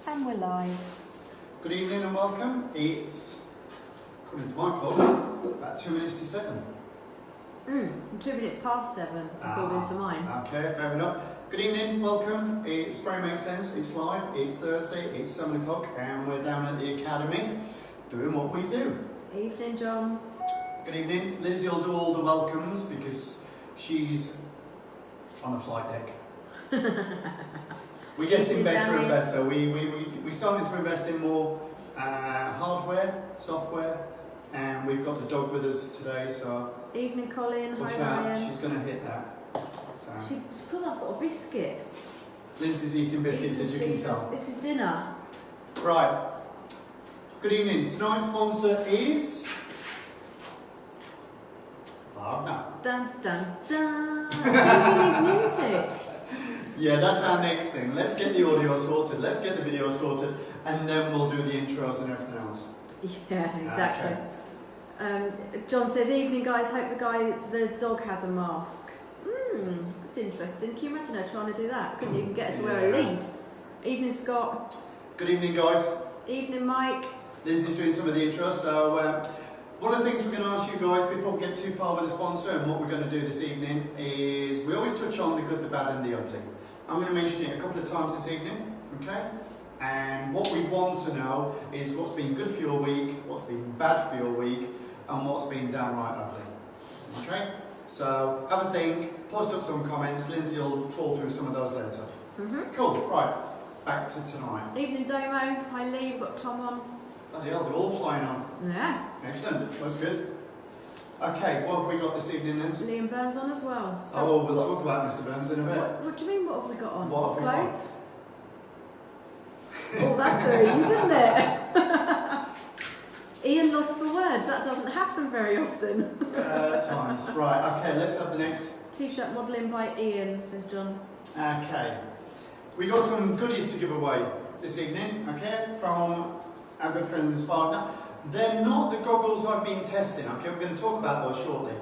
And we're live. Good evening and welcome. It's, according to my clock, about 2 minutes to 7. 2 minutes past 7, according to mine. Okay, fair enough. Good evening, welcome. It's Spray Makes Sense, it's live, it's Thursday, it's 7 o'clock, and we're down at the Academy doing what we do. Evening, John. Good evening. Lindsay will do all the welcomes because she's on the flight deck. We're getting better and better. We're starting to invest in more hardware, software, and we've got the dog with us today, so Evening, Colin. watch Hi, out, Ryan. she's going to hit that. So. It's because I've got a biscuit. Lindsay's eating biscuits, as you can tell. This is dinner. Right. Good evening. Tonight's sponsor is Wagner. Dun dun dun. Singing music. Yeah, that's our next thing. Let's get the audio sorted, let's get the video sorted, and then we'll do the intros and everything else. Yeah, exactly. Okay. John says, evening guys, hope the dog has a mask. That's interesting. Can you imagine her trying to do that? Couldn't you? You can get her to wear a lead. Evening, Scott. Good evening, guys. Evening, Mike. Lindsay's doing some of the intros, so one of the things we're going to ask you guys before we get too far with the sponsor and what we're going to do this evening is we always touch on the good, the bad and the ugly. I'm going to mention it a couple of times this evening, okay? And what we want to know is what's been good for your week, what's been bad for your week, and what's been downright ugly, okay? So have a think, post up some comments, Lindsay will trawl through some of those later. Cool, right, back to tonight. Evening, Domo. Hi, Lee. We've got Tom on. Bloody hell, they're all flying on. Yeah. Excellent, that's good. Okay, what have we got this evening then? Liam Burns on as well. So Oh, we'll talk about Mr. Burns in a bit. What do you mean, what have we got on? What have we got? Clothes? Oh, that threw you, didn't it? Ian lost for words. That doesn't happen very often. Times. Right, okay, let's have the next. T-shirt modelling by Ian, says John. Okay. We got some goodies to give away this evening, okay, from our good friends Wagner. They're not the goggles I've been testing, okay, we're going to talk about those shortly.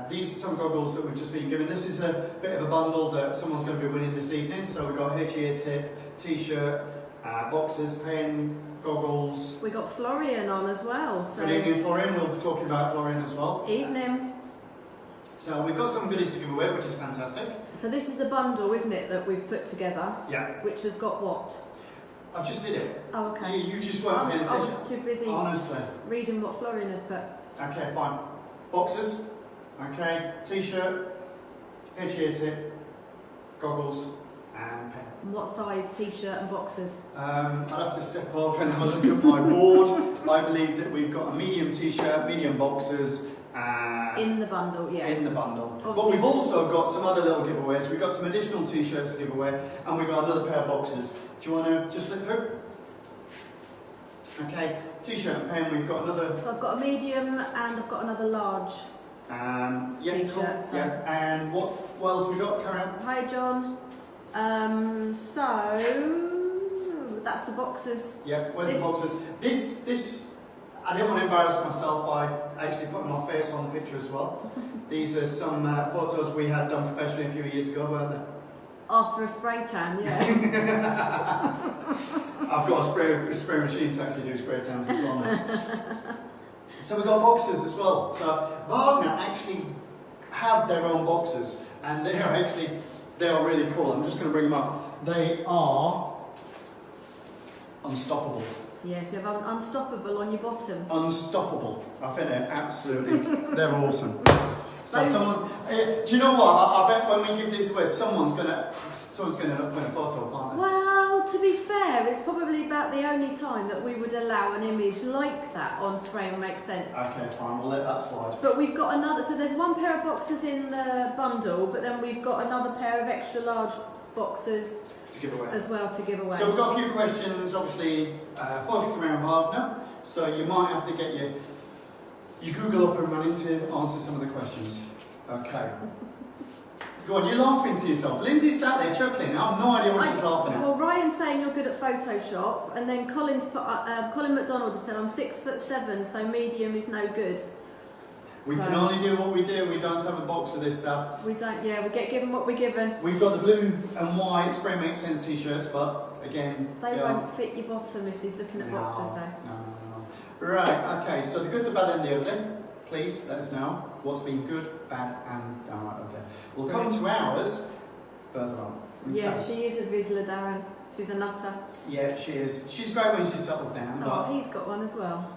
These are some goggles that we've just been given. This is a bit of a bundle that someone's going to be winning this evening. So we've got headgear tip, t-shirt, boxes, pen, goggles. We got Florian on as well. So Good evening, Florian. We'll be talking about Florian as well. Evening. So we've got some goodies to give away, which is fantastic. So this is a bundle, isn't it, that we've put together? Yeah. Which has got what? I just did it. Oh, okay. You just weren't paying I attention. was too busy Honestly. reading what Florian had put. Okay, fine. Boxes. Okay. T-shirt, headgear tip, goggles, and pen. And what size T-shirt and boxes? I'd have to step off and have a look at my board. I believe that we've got a medium T-shirt, medium boxes. In the bundle, yeah. In the bundle. Obviously. But we've also got some other little giveaways. We've got some additional T-shirts to give away, and we've got another pair of boxes. Do you want to just flip through? Okay, T-shirt and pen. We've got another. So I've got a medium and I've got another large. Yeah, T-shirt, cool. so. Yeah. And what else have we got, Karen? Hi, John. So that's the boxes. Yeah, where's the boxes? This. I didn't want to embarrass myself by actually putting my face on the picture as well. These are some photos we had done professionally a few years ago, weren't they? After a spray tan, yeah. I've got a spray machine to actually do spray tans as well now. So we've got boxes as well. So Wagner actually have their own boxes, and they are really cool. I'm just going to bring them up. They are unstoppable. Yes, you have unstoppable on your bottom. Unstoppable. I think they're absolutely, they're awesome. So someone, do you know what? I bet when we give these away, someone's gonna win a photo, aren't they? Well, to be fair, it's probably about the only time that we would allow an image like that on Spray and Make Sense. Okay, fine. We'll let that slide. But we've got another. So there's one pair of boxes in the bundle, but then we've got another pair of extra large boxes to give away. As well to give away. So we've got a few questions, obviously focused around Wagner. So you might have to get your Google up and running to answer some of the questions. Okay. Go on, you're laughing to yourself. Lindsay's sat there chuckling. I have no idea what she's laughing at. Well, Ryan's saying you're good at Photoshop, and then Colin McDonald has said I'm 6'7", so medium is no good. We can only do what we do. We don't have a box of this stuff. We don't, yeah, we get given what we're given. We've got the blue and white Spray Makes Sense t-shirts, but again... They won't fit your bottom if he's looking at boxes though. No. Right, okay, so the good, the bad and the ugly. Please let us know what's been good, bad and ugly. We'll come to ours further on. Okay. Yeah, she is a Vizsla, Darren. She's a nutter. Yeah, she is. She's great when she settles down. Oh, but he's got one as well.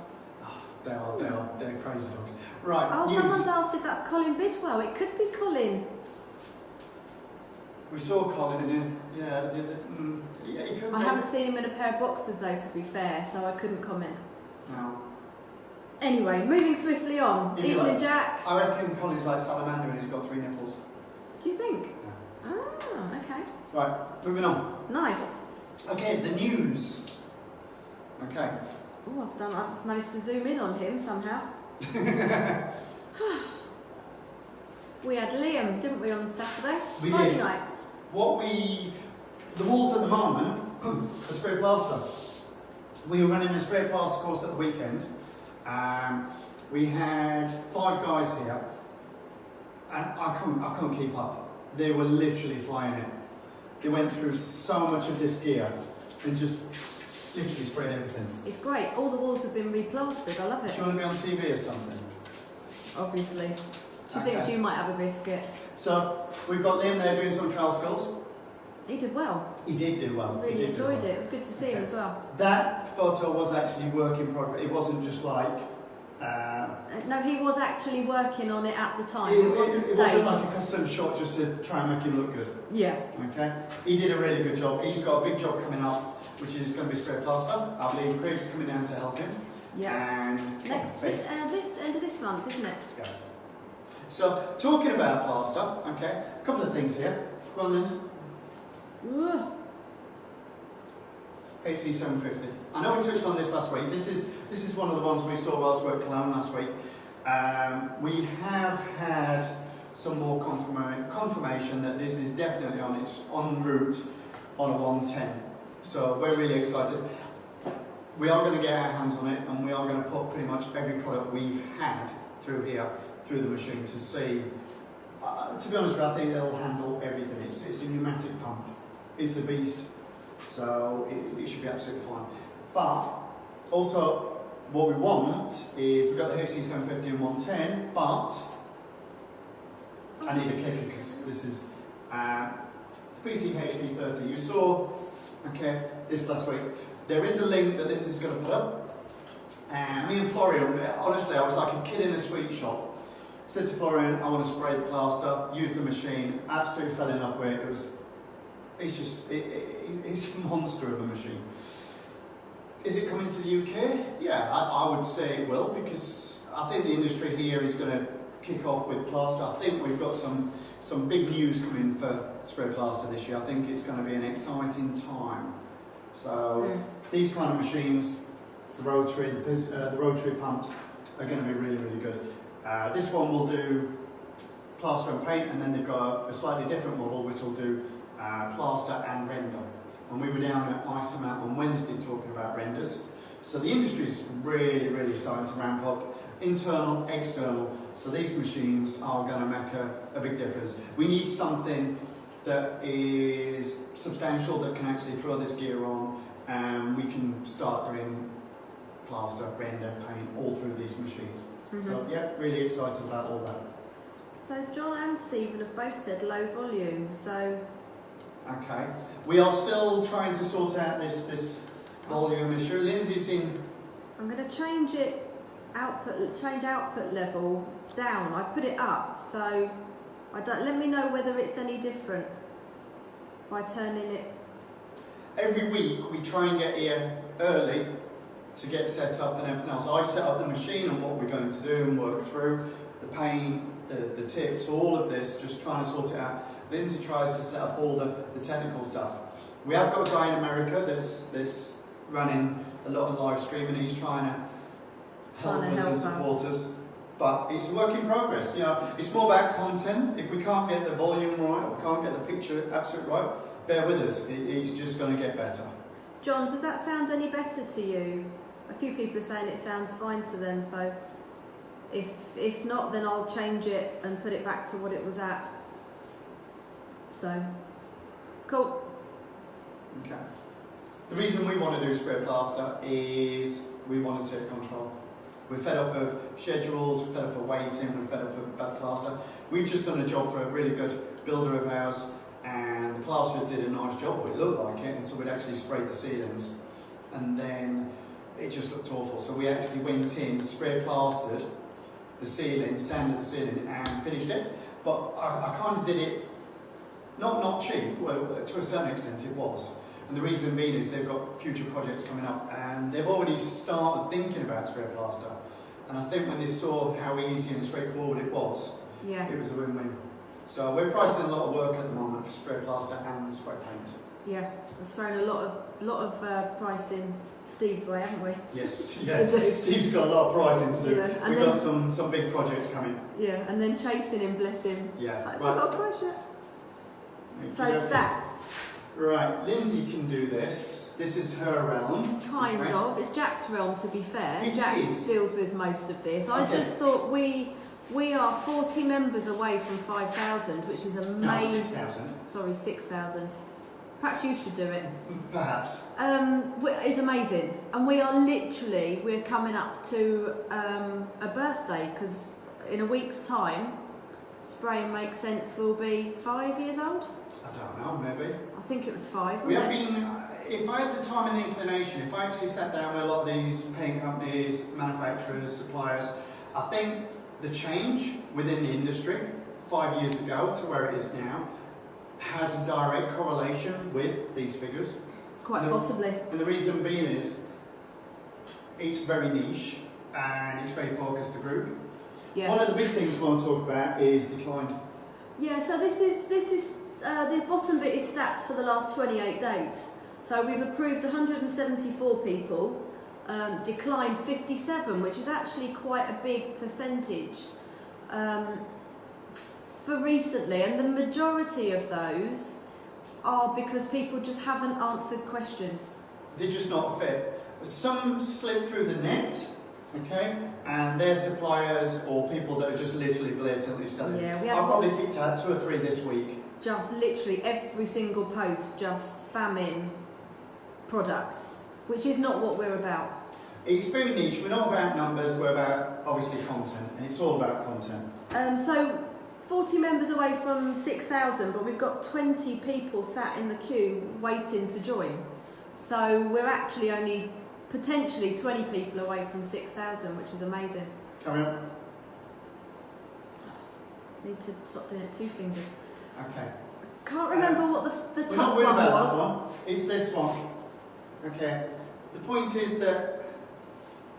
they're crazy dogs. Right, oh, someone's asked if that's Colin Bidwell. It could be Colin. We saw Colin in here. Yeah, he could I be. haven't seen him in a pair of boxers though, to be fair, so I couldn't comment. No. Anyway, moving swiftly on. He'd be Evelyn like- Jack. I reckon Colin's like Salamander and he's got 3 nipples. Do you think? Yeah. Oh, okay. Right, moving on. Nice. Okay, the news. Okay. Oh, I've managed to zoom in on him somehow. We had Liam, didn't we, on Saturday? We Friday did. night. The walls at the moment are spray plaster. We were running a spray plaster course at the weekend. We had 5 guys here, and I couldn't keep up. They were literally flying it. They went through so much of this gear and just literally sprayed everything. It's great. All the walls have been replastered. I love Do it. you want to be on TV or something? Obviously. She Okay. thinks you might have a biscuit. So we've got Liam there doing some trail skulls. He did well. He did do well. He Really did do enjoyed well. it. It was good to see him as well. That photo was actually work in progress. It wasn't just like. No, he was actually working on it at the time. It It wasn't wasn't staged. like a custom shot just to try and make him look good. Yeah. Okay, he did a really good job. He's got a big job coming up, which is going to be spray plaster. I believe Craig's coming down to help him. Yeah. And This end of this month, isn't it? yeah. So talking about plaster, okay, a couple of things here. Go on, Linz. Ugh. HC750. I know we touched on this last week. This is one of the ones we saw while I was at Cologne last week. We have had some more confirmation that this is definitely en route on a 110. So we're really excited. We are going to get our hands on it, and we are going to put pretty much every product we've had through here, through the machine, to see. To be honest with you, I think it'll handle everything. It's a pneumatic pump. It's a beast. So it should be absolutely fine. But also, what we want is, we've got the HC750 and 110, but I need a clicker because this is the PCHP30. You saw, okay, this last week. There is a link that Lindsay's going to put up. And me and Florian, honestly, I was like a kid in a sweet shop. Said to Florian, I want to spray the plaster, use the machine, absolutely fell in love with it. It's a monster of a machine. Is it coming to the UK? Yeah, I would say it will, because I think the industry here is going to kick off with plaster. I think we've got some big news coming for spray plaster this year. I think it's going to be an exciting time. So these kind of machines, the rotary pumps, are going to be really, really good. This one will do plaster and paint, and then they've got a slightly different model which will do plaster and render. And we were down at Isomat on Wednesday talking about renders. So the industry is really, really starting to ramp up, internal, external. So these machines are going to make a big difference. We need something that is substantial, that can actually throw this gear on, and we can start doing plaster, render, paint, all through these machines. So yeah, really excited about all that. So John and Stephen have both said low volume, so... Okay, we are still trying to sort out this volume issue. Lindsay's in... I'm going to change output level down. I put it up, so let me know whether it's any different by turning it. Every week we try and get here early to get set up and everything else. I set up the machine and what we're going to do and work through the paint, the tips, all of this, just trying to sort it out. Lindsay tries to set up all the technical stuff. We have got a guy in America that's running a lot of live stream, and he's trying to help us and support us. But it's a work in progress. You know, it's more about content. If we can't get the volume right, or we can't get the picture absolutely right, bear with us. It's just going to get better. John, does that sound any better to you? A few people are saying it sounds fine to them, so... If not, then I'll change it and put it back to what it was at. So, cool. Okay. The reason we want to do spray plaster is we want to take control. We're fed up of schedules, we're fed up of waiting, we're fed up of bad plaster. We've just done a job for a really good builder of ours, and the plasterers did a nice job, or it looked like it, until we'd actually sprayed the ceilings. And then it just looked awful. So we actually went in, spray plastered the ceiling, sanded the ceiling, and finished it. But I kind of did it not cheap. Well, to a certain extent it was. And the reason being is they've got future projects coming up, and they've already started thinking about spray plaster. And I think when they saw how easy and straightforward it was, it was a win-win. So we're pricing a lot of work at the moment for spray plaster and spray paint. Yeah, we've thrown a lot of pricing Steve's way, haven't we? Yes, yeah. Steve's got a lot of pricing to do. Yeah, We've got some big projects coming. Yeah, and then chasing him, bless him. Yeah, like, right. I've got a price yet. So stats. Right, Lindsay can do this. This is her realm. Kind of. It's Jack's realm, to be fair. It Jack is. deals with most of this. I just thought we are 40 members away from 5,000, which is amazing. No, 6,000. Sorry, 6,000. Perhaps you should do it. Perhaps. It's amazing, and we're coming up to a birthday, because in a week's time, Spray and Make Sense will be 5 years old. I don't know, maybe. I think it was 5. We have been, if I had the time and the inclination, if I actually sat down with a lot of these paint companies, manufacturers, suppliers, I think the change within the industry 5 years ago to where it is now has a direct correlation with these figures. Quite possibly. And the reason being is it's very niche and it's very focused the group. Yeah. One of the big things we want to talk about is decline. Yeah, so this is the bottom bit is stats for the last 28 days. So we've approved 174 people, declined 57, which is actually quite a big percentage for recently, and the majority of those are because people just haven't answered questions. They're just not fit. Some slip through the net, okay, and they're suppliers or people that are just literally blatantly selling. Yeah, I've probably picked out 2 or 3 this week. Just literally every single post just spamming products, which is not what we're about. It's very niche. We're not about numbers, we're about obviously content, and it's all about content. So 40 members away from 6,000, but we've got 20 people sat in the queue waiting to join. So we're actually only potentially 20 people away from 6,000, which is amazing. Carry on. Need to stop doing it 2-fingered. Okay. Can't remember what the We're top not worried one about was. that one. It's this one. Okay. The point is that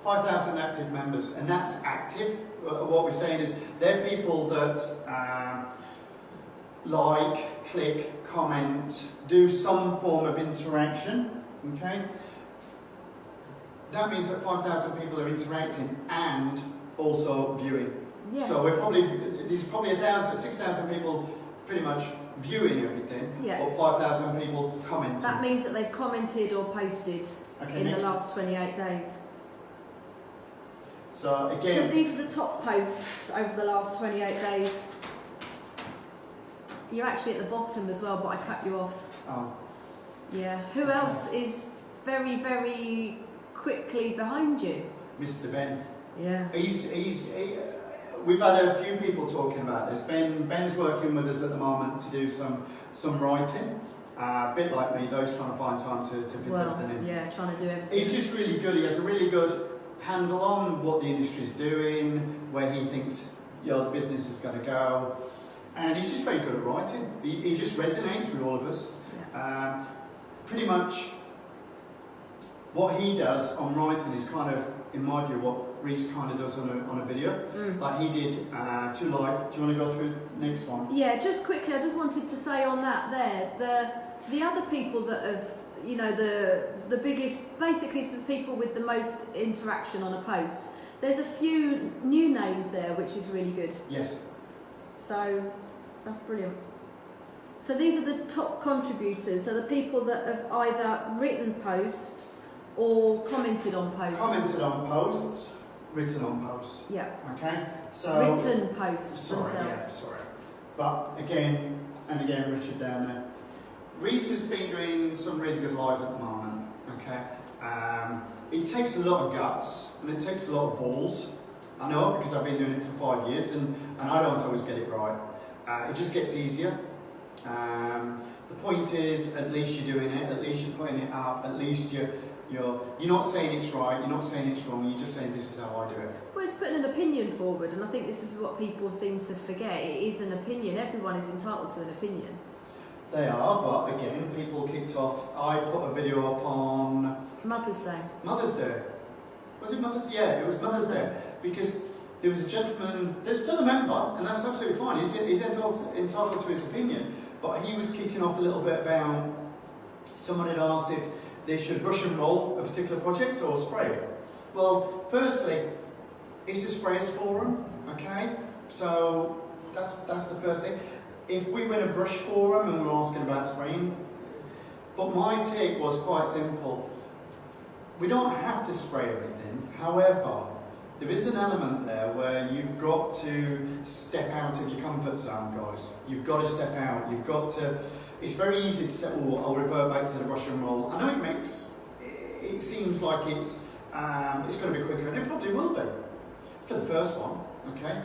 5,000 active members, and that's active. What we're saying is they're people that like, click, comment, do some form of interaction. Okay. That means that 5,000 people are interacting and also viewing. Yeah. So there's probably 6,000 people pretty much viewing everything, or 5,000 people commenting. That means that they've commented or posted in the last 28 days. So again, So these are the top posts over the last 28 days. You're actually at the bottom as well, but I cut you off. oh, Yeah. Who else is very, very quickly behind you? Mr. Ben. Yeah. We've had a few people talking about this. Ben's working with us at the moment to do some writing. A bit like me, those trying to find time to fit everything in. Yeah, trying to do everything. He's just really good. He has a really good handle on what the industry's doing, where he thinks the business is going to go, and he's just very good at writing. He just resonates with all of us. Yeah. Pretty much what he does on writing is kind of, in my view, what Reese kind of does on a video. Like he did 2 Live. Do you want to go through the next one? Yeah, just quickly, I just wanted to say on that the other people that have, the biggest, basically it's the people with the most interaction on a post. There's a few new names there, which is really good. Yes. So that's brilliant. So these are the top contributors, so the people that have either written posts or commented on posts. Commented on posts. written on posts. Yeah. Okay? So Written posts sorry, themselves. yeah, sorry. But again, and again, Richard down there. Reese has been doing some really good live at the moment. Okay? It takes a lot of guts and it takes a lot of balls. I know because I've been doing it for 5 years and I don't always get it right. It just gets easier. The point is, at least you're doing it, at least you're putting it up, at least you're not saying it's right, you're not saying it's wrong, you're just saying this is how I do it. Well, it's putting an opinion forward, and I think this is what people seem to forget. It is an opinion. Everyone is entitled to an opinion. They are, but again, people kicked off. I put a video up on Mother's Day. Mother's Day. Was it Mother's Day? Yeah, it was Mother's Day. Because there was a gentleman, there's still a member, and that's absolutely fine. He's entitled to his opinion. But he was kicking off a little bit about someone had asked if they should brush and roll a particular project or spray it. Well, firstly, it's a sprayers forum, okay? So that's the first thing. If we win a brush forum and we're asking about spraying, but my take was quite simple. We don't have to spray everything. However, there is an element there where you've got to step out of your comfort zone, guys. You've got to step out. You've got to. It's very easy to say, "Oh, I'll revert back to the brush and roll." I know it seems like it's going to be quicker, and it probably will be for the first one. Okay,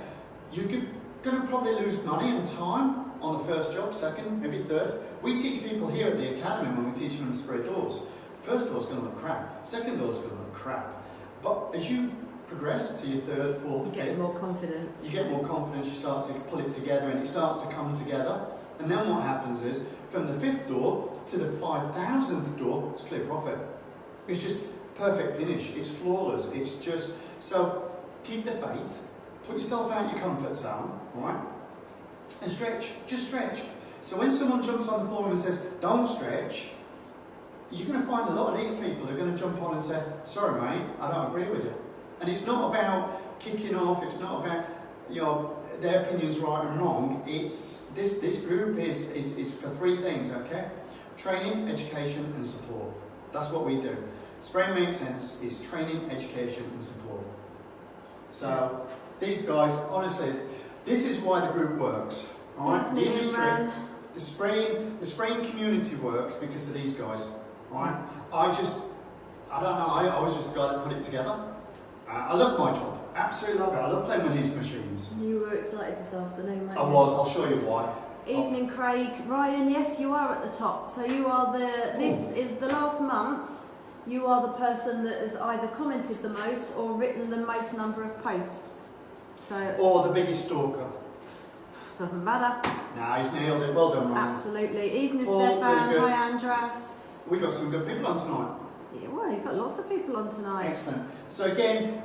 you're going to probably lose money and time on the first job, second, maybe third. We teach people here at the academy when we teach them to spray doors. First door's going to look crap. Second door's going to look crap. But as you progress to your third, fourth, You fifth, get more confidence. you get more confidence, you start to pull it together and it starts to come together. And then what happens is, from the 5th door to the 5,000th door, it's clear profit. It's just perfect finish, it's flawless, it's just... So, keep the faith, put yourself out your comfort zone, alright? And stretch, just stretch. So when someone jumps on the forum and says, don't stretch, you're going to find a lot of these people are going to jump on and say, sorry mate, I don't agree with you. And it's not about kicking off, it's not about, their opinion's right and wrong. It's this group is for 3 things, okay? Training, education and support. That's what we do. Spray Makes Sense is training, education and support. So these guys, honestly, this is why the group works. Alright? The industry, the spraying community works because of these guys. Alright? I don't know, I was just the guy that put it together. I love my job, absolutely love it. I love playing with these machines. You were excited this afternoon, mate. I was, I'll show you why. Evening, Craig. Ryan, yes, you are at the top. So you are in the last month, you are the person that has either commented the most or written the most number of posts. So Or the biggest stalker. Doesn't matter. Nah, he's nailed it. Well done, Ryan. Absolutely. Evening, Well, Stefan. really good. Hi, Andras. We got some good people on tonight. Yeah, well, you've got lots of people on tonight. Excellent. So again,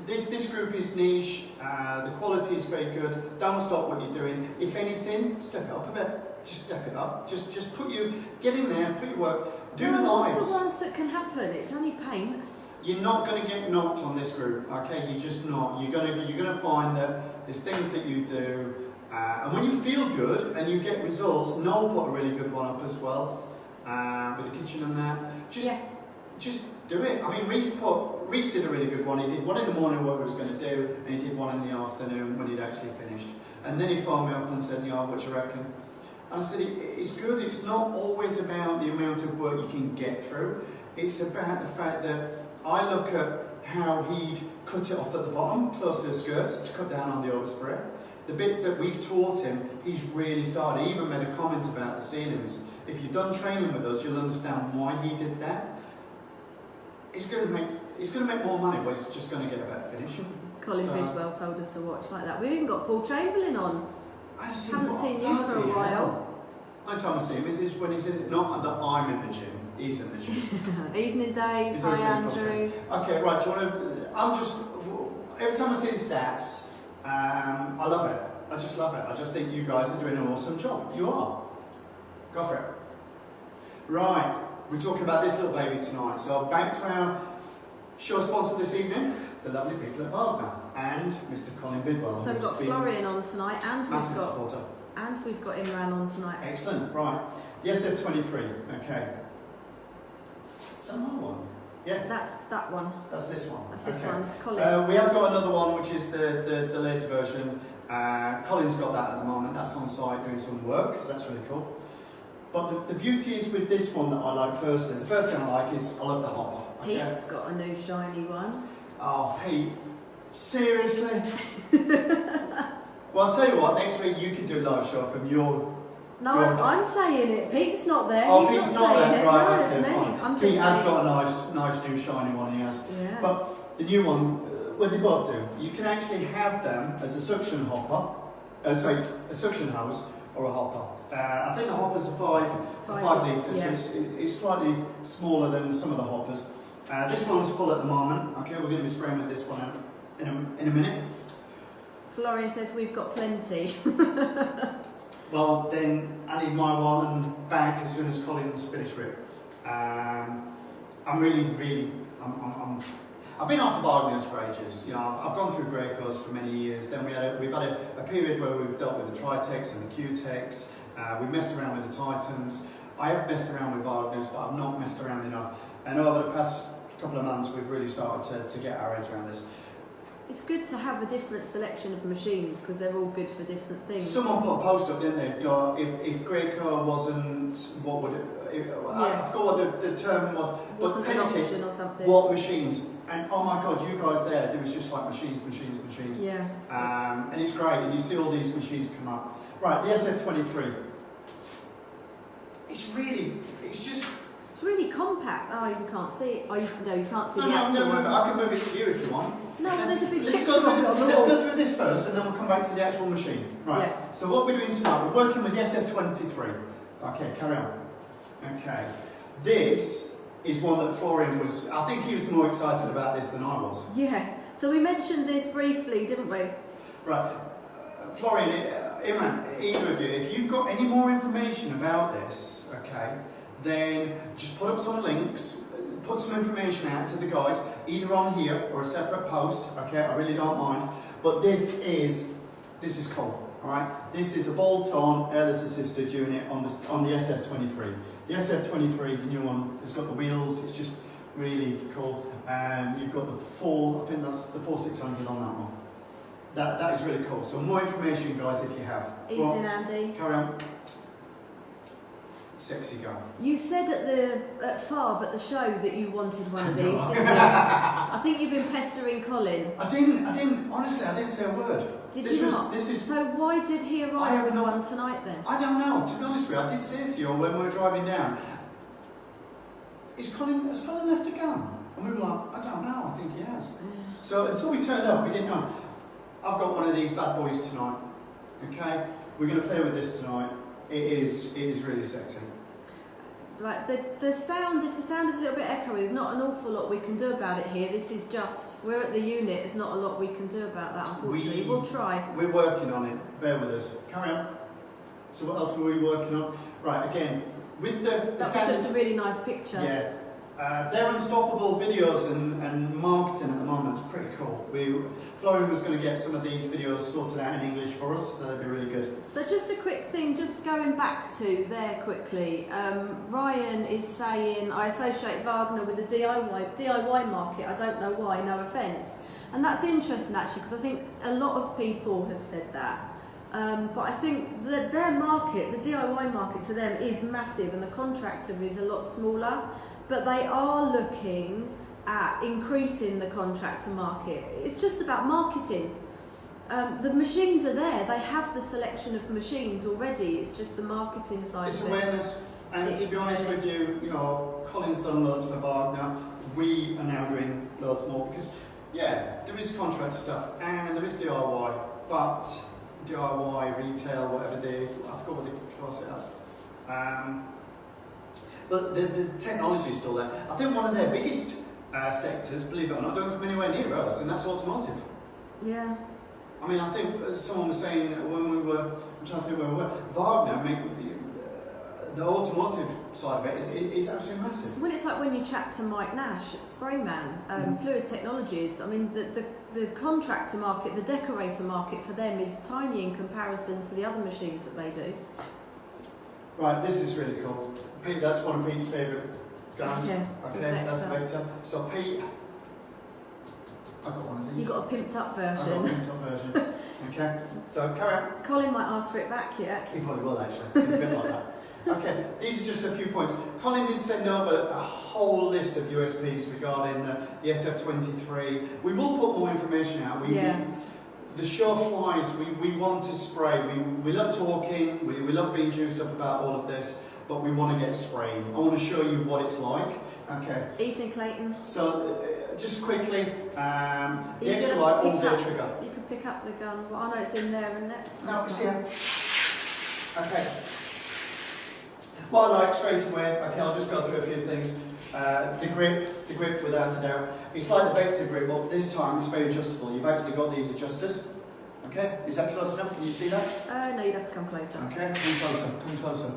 this group is niche, the quality is very good. Don't stop what you're doing. If anything, step it up a bit. Just step it up. Just get in there, put your work, do lives. What's the worst that can happen? It's only paint. You're not going to get knocked on this group, okay? You're just not. You're going to find that there's things that you do, and when you feel good and you get results, Noel put a really good one up as well, with the kitchen and that. Just do it. I mean, Reese did a really good one. He did one in the morning what he was going to do, and he did one in the afternoon when he'd actually finished. And then he phoned me up and said, what you reckon? And I said, it's good. It's not always about the amount of work you can get through. It's about the fact that I look at how he'd cut it off at the bottom, close to the skirts, to cut down on the overspray. The bits that we've taught him, he's really started. He even made a comment about the ceilings. If you've done training with us, you'll understand why he did that. It's going to make more money, but it's just going to get a better finish. Colin Bidwell told us to watch like that. We've even got Paul Chamberlain on. I haven't seen you for a while. The time I see him is when he's in. Not that I'm in the gym. He's in the gym. Evening, Dave. Hi, Andrew. Okay, right. Do you want to? Every time I see the stats, I love it. I just love it. I just think you guys are doing an awesome job. You are. Go for it. Right. We're talking about this little baby tonight. So back to our show sponsor this evening, the lovely people at Wagner and Mr. Colin Bidwell. So we've got Florian on tonight, and we've got Imran on tonight. Excellent. Right. The SF23. Okay. Is that my one? Yeah. That's that one. That's this one. That's this Okay. one. It's Colin's. We have got another one, which is the later version. Colin's got that at the moment. That's on site doing some work, so that's really cool. But the beauty is with this one that I like firstly. The first thing I like is I love the hopper. Okay? Pete's got a new shiny one. Oh, Pete, seriously? Well, I'll tell you what. Next week you can do a live show from your. No, I'm saying it. Pete's not there. Oh, He's Pete's not saying there. it. Right, No, okay, it's me. fine. I'm just Pete has saying. got a nice new shiny one. He has. Yeah. But the new one, what they both do, you can actually have them as a suction hopper, a suction hose or a hopper. I think the hoppers are 5 litres, yeah. so it's slightly smaller than some of the hoppers. This one's full at the moment. Okay, we're going to be spraying with this one in a minute. Florian says we've got plenty. Well, then I need my one back as soon as Colin's finished with it. I'm really, I've been after Wagner's for ages. You know, I've gone through Greycoats for many years. Then we've had a period where we've dealt with the Tritechs and the Q-Techs. We've messed around with the Titans. I have messed around with Wagner's, but I've not messed around enough. And over the past couple of months, we've really started to get our heads around this. It's good to have a different selection of machines because they're all good for different things. Someone put a post up, didn't they? You know, if Greycoat wasn't, what would it? I forgot what the term was, but Wasn't an technically, option or something. what machines? And oh my God, you guys there was just like machines. Yeah. And it's great, and you see all these machines come up. Right, the SF23. It's really compact. Oh, you can't see it. Oh, no, you can't see No, the I'm actual going to move it. one. I can move it to you if you want. No, well, there's a big Let's picture go of it on the let's wall. go through this first, and then we'll come back to the actual machine. Right. Yeah. So what we're doing tonight, we're working with the SF23. Okay, carry on. Okay. This is one that Florian was. I think he was more excited about this than I was. Yeah. So we mentioned this briefly, didn't we? Right. Florian, Imran, either of you, if you've got any more information about this, okay, then just put up some links, put some information out to the guys, either on here or a separate post, okay, I really don't mind, but this is cool, alright? This is a bolt-on airless assisted unit on the SF23. The SF23, the new one, has got the wheels, it's just really cool, and you've got I think that's the 4600 on that one. That is really cool. So more information, guys, if you have. Evening, Andy. Carry on. Sexy guy. You said at Farb at the show that you wanted one of these, didn't you? I think you've been pestering Colin. I didn't, honestly, I didn't say a word. Did you not? So why did he arrive with one tonight then? I don't know, to be honest with you. I did say to you when we were driving down, has Colin left a gun? And we were like, I don't know, I think he has. So until we turned up, we didn't know. I've got one of these bad boys tonight, okay? We're going to play with this tonight. It is really sexy. Right, the sound, if the sound is a little bit echoey, there's not an awful lot we can do about it here. This is just, we're at the unit, there's not a lot we can do about that, unfortunately. We'll try. We're working on it, bear with us. Carry on. So what else were we working on? Right, again, with the That was just a really nice picture. Yeah. They're unstoppable videos and marketing at the moment. It's pretty cool. Florian was going to get some of these videos sorted out in English for us, so that'd be really good. So just a quick thing, just going back to there quickly. Ryan is saying, I associate Wagner with the DIY market. I don't know why, no offence. And that's interesting actually, because I think a lot of people have said that. But I think that their market, the DIY market to them is massive and the contractor is a lot smaller. But they are looking at increasing the contractor market. It's just about marketing. The machines are there. They have the selection of machines already. It's just the marketing side It's of it. awareness. And to be honest with you, you know, Colin's done loads for Wagner. We are now doing loads more because, yeah, there is contractor stuff and there is DIY, but DIY, retail, whatever I forgot what they class it as. But the technology is still there. I think one of their biggest sectors, believe it or not, don't come anywhere near us, and that's automotive. Yeah. I mean, I think someone was saying when we were, I'm trying to think where we were, Wagner, the automotive side of it is absolutely massive. Well, it's like when you chat to Mike Nash at Sprayman, Fluid Technologies. I mean, the contractor market, the decorator market for them is tiny in comparison to the other machines that they do. Right, this is really cool. Pete, that's one of Pete's favourite Guns. Yeah, Okay, the that's the Vector. Vector. So Pete, I've got one of these. You got a pimped up I've got a version. pimped up version. Okay, so carry on. Colin might ask for it back yet. He probably will actually. It's a bit like that. Okay, these are just a few points. Colin did send over a whole list of USPs regarding the SF23. We will put more information out. The show flies, we want to spray. We love talking, we love being juiced up about all of this, but we want to get spraying. I want to show you what it's like. Okay. Evening, Clayton. So, just quickly, the extra light all-day trigger. You can pick up the gun. Well, I know it's in there, isn't it? No, it's here. Okay. What I like straight away, okay, I'll just go through a few things. The grip without a doubt. It's like the Vector grip, but this time it's very adjustable. You've actually got these adjusters. Okay, is that close enough? Can you see that? No, you'd have to come closer. Okay, come closer.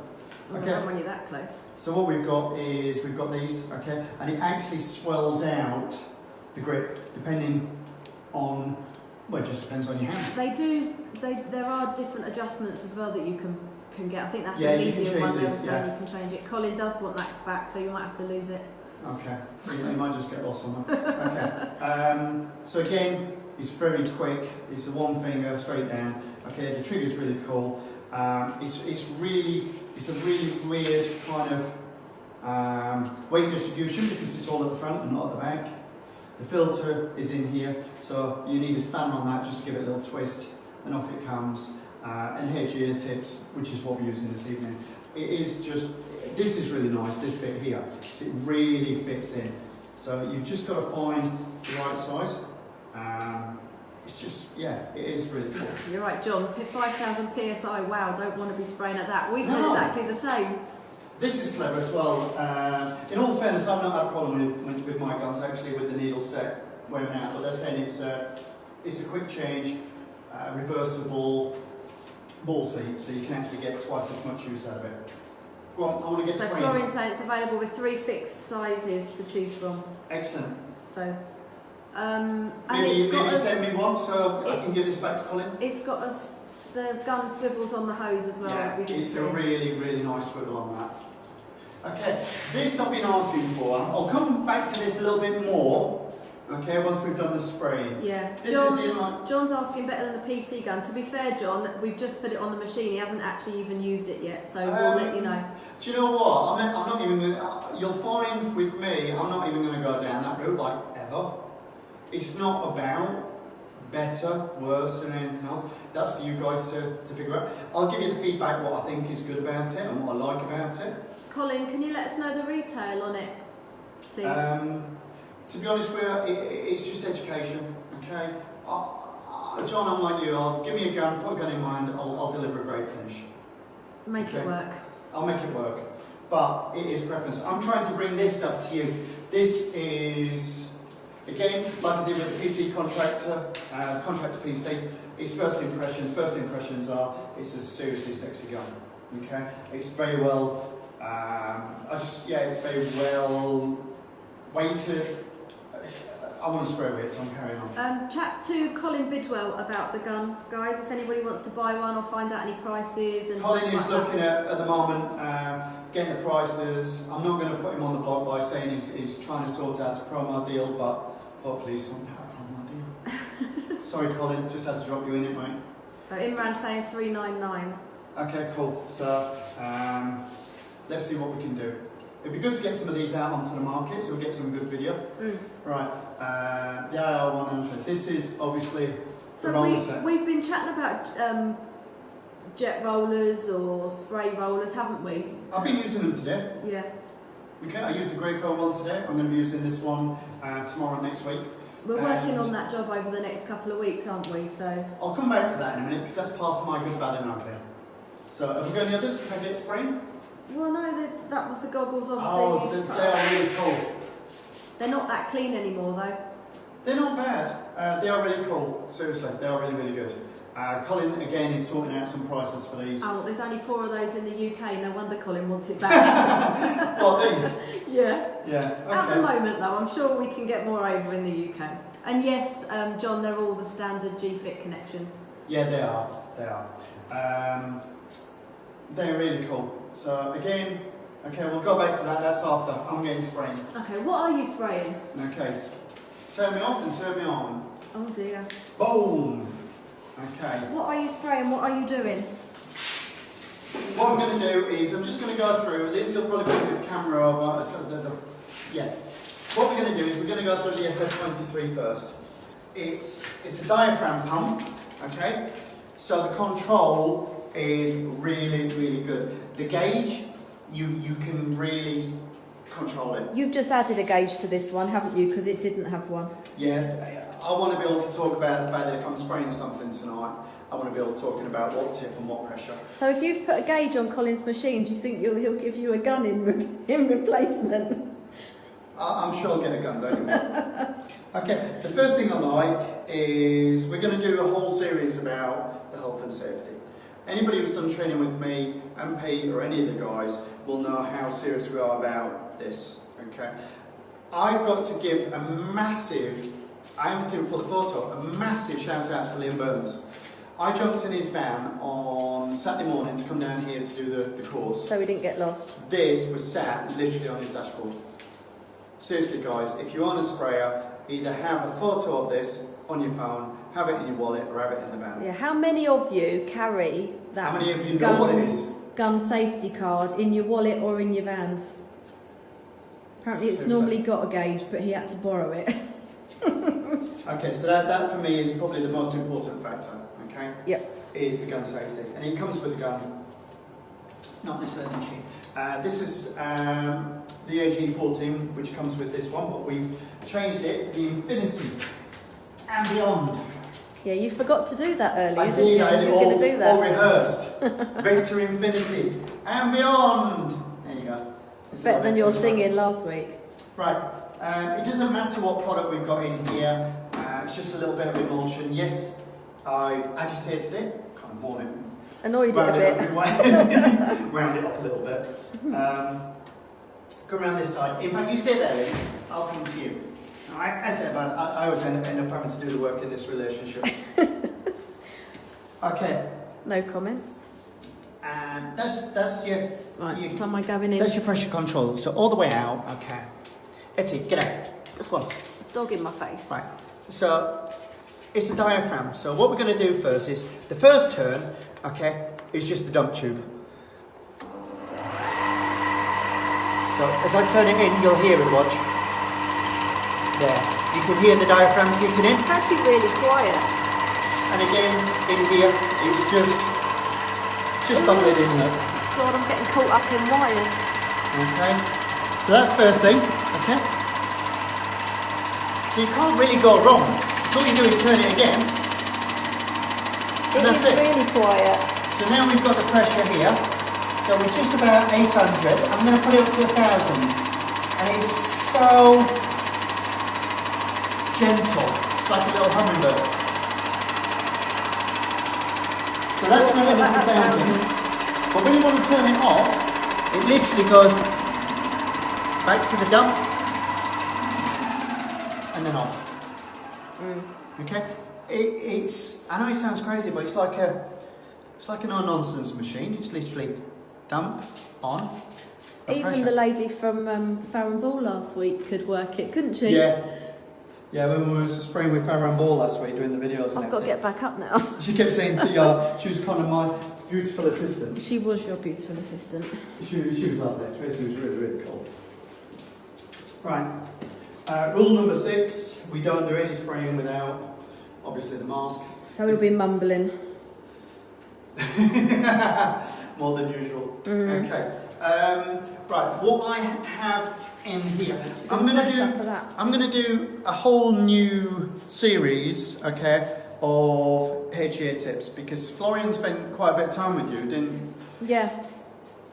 Okay. Not when you're that close. So what we've got is, we've got these, okay, and it actually swells out the grip, depending on, well, it just depends on your hand. There are different adjustments as well that you can get. I think that's Yeah, the you can medium one change there, this, so yeah. you can change it. Colin does want that back, so you might have to lose it. Okay, you might just get lost somewhere. Okay, so again, it's very quick. It's a one finger straight down. Okay, the trigger's really cool. It's a really weird kind of weight distribution because it's all at the front and not at the back. The filter is in here, so you need a spanner on that just to give it a little twist, and off it comes. And here's your ear tips, which is what we're using this evening. It is just, this is really nice, this bit here, so it really fits in. So you've just got to find the right size. It's just, yeah, it is really cool. You're right, John. 5,000 PSI, wow, don't want to be spraying at that. We said No. exactly the same. This is clever as well. In all fairness, I've not had a problem with my guns actually with the needle set wearing out, but they're saying it's a quick change, reversible ball seat, so you can actually get twice as much use out of it. Go on, I want to get So spraying. Florian said it's available with 3 fixed sizes to choose from. Excellent. So, and Maybe got send me one so I can give this back to Colin. It's got the gun swivels on the hose as well. Yeah, we didn't it's see. a really, really nice swivel on that. Okay, this I've been asking for. I'll come back to this a little bit more. Okay, once we've done the spraying. Yeah. This is the inline. John's asking better than the PC gun. To be fair, John, we've just put it on the machine. He hasn't actually even used it yet, so we'll let you know. Do you know what? I'm not even going to, you'll find with me, I'm not even going to go down that route like ever. It's not about better, worse than anything else. That's for you guys to figure out. I'll give you the feedback what I think is good about it and what I like about it. Colin, can you let us know the retail on it, please? To be honest with you, it's just education, okay? John, I'm like you, I'll give me a gun, put a gun in my hand, I'll deliver a great finish. Make it work. I'll make it work, but it is preference. I'm trying to bring this stuff to you. This is, again, like I did with the PC contractor PC, it's first impressions. First impressions are, it's a seriously sexy gun, okay? It's very well, it's very well weighted. I want to spray with it, so I'm carrying on. Chat to Colin Bidwell about the gun, guys, if anybody wants to buy one or find out any prices. And Colin is like looking at the moment, getting the prices. I'm not going to put him on the blog by saying he's trying to sort out a promo deal, but hopefully he's sorting out a promo deal. Sorry, Colin, just had to drop you in it, mate. So Imran's saying 399. Okay, cool. So let's see what we can do. It'd be good to get some of these out onto the market, so we'll get some good video. Right, the IR100. This is obviously the roller set. We've been chatting about jet rollers or spray rollers, haven't we? I've been using them today. Yeah. Okay, I used the Graco one today. I'm going to be using this one tomorrow and next week. We're working on that job over the next couple of weeks, aren't we? So I'll come back to that in a minute because that's part of my good, bad and ugly. So have we got any others? Can I get spraying? Well, no, that was the goggles, obviously. Oh, they are really cool. They're not that clean anymore, though. They're not bad. They are really cool. Seriously, they are really, really good. Colin, again, is sorting out some prices for these. Oh, there's only 4 of those in the UK. No wonder Colin wants it back. What, these? Yeah. Yeah, okay. At the moment, though, I'm sure we can get more over in the UK. And yes, John, they're all the standard G-Fit connections. Yeah, they are. They are. They're really cool. So again, Okay, we'll go back to that. That's after. I'm getting spraying. Okay, what are you spraying? Okay. Turn me off and turn me on. Oh dear. Boom. Okay. What are you spraying? What are you doing? What I'm going to do is I'm just going to go through. Liz will probably put the camera over. Yeah. What we're going to do is we're going to go through the SF23 first. It's a diaphragm pump. Okay. So the control is really, really good. The gauge, you can really control it. You've just added a gauge to this one, haven't you? Because it didn't have one. Yeah, I want to be able to talk about the fact that if I'm spraying something tonight, I want to be able to talk about what tip and what pressure. So if you've put a gauge on Colin's machine, do you think he'll give you a gun in replacement? I'm sure I'll get a gun, don't you? Okay, the first thing I like is we're going to do a whole series about the health and safety. Anybody who's done training with me and Pete or any of the guys will know how serious we are about this. Okay, I've got to give a massive, I haven't even put the photo, a massive shout out to Liam Burns. I jumped in his van on Saturday morning to come down here to do the course. So we didn't get lost. This was sat literally on his dashboard. Seriously guys, if you own a sprayer, either have a photo of this on your phone, have it in your wallet or have it in the van. Yeah, how many of you carry that? How many of you know what it is? Gun safety card in your wallet or in your vans? Apparently it's Seriously. normally got a gauge, but he had to borrow it. Okay, so that for me is probably the most important factor, okay? Yep. Is the gun safety. And it comes with the gun, not necessarily the machine. This is the AG14, which comes with this one, but we've changed it to the Infinity and Beyond. Yeah, you forgot to do that earlier, I didn't did, you? I had You it were going to do that. all rehearsed. Victor Infinity and Beyond. There you go. It's better than your singing last week. Right. It doesn't matter what product we've got in here. It's just a little bit of emulsion. Yes, I've agitated it, kind of worn it. Annoyed it a bit. Round it up a little bit. Go around this side. In fact, you stay there, Liz. I'll come to you. Alright, as ever, I always end up having to do the work in this relationship. Okay. No comment. And that's your... Right, your am I going in? that's your pressure control. So all the way out. Okay. That's it. Get out. Go on. Dog in my face. Right. So it's a diaphragm. So what we're going to do first is the first turn, okay, is just the dump tube. So as I turn it in, you'll hear it, watch. There. You can hear the diaphragm kicking in. It's actually really quiet. And again, in here, it's just bundled in there. God, I'm getting caught up in wires. Okay. So that's first thing, okay. So you can't really go wrong. All you do is turn it again. And that's it. Really quiet. So now we've got the pressure here. So we're just about 800. I'm going to put it up to 1,000. And it's so gentle. It's like a little hummingbird. So that's when it hits 1,000. But when you want to turn it off, it literally goes back to the dump and then off. Okay? It's I know it sounds crazy, but it's like a no-nonsense machine. It's literally dump, on, Even pressure. the lady from Farron Ball last week could work it, couldn't she? Yeah. Yeah, when we were spraying with Farron Ball last week doing the videos and I've got to get back up now. She kept saying to you, she was kind of my beautiful assistant. She was your beautiful assistant. She was lovely. Tracy was really, really cool. Right. Rule number 6, we don't do any spraying without, obviously, the mask. So we'll be mumbling. More than usual. Okay. Right, what I have in here, I'm going to do a whole new series, okay, of HEA tips, because Florian spent quite a bit of time with you, didn't? Yeah.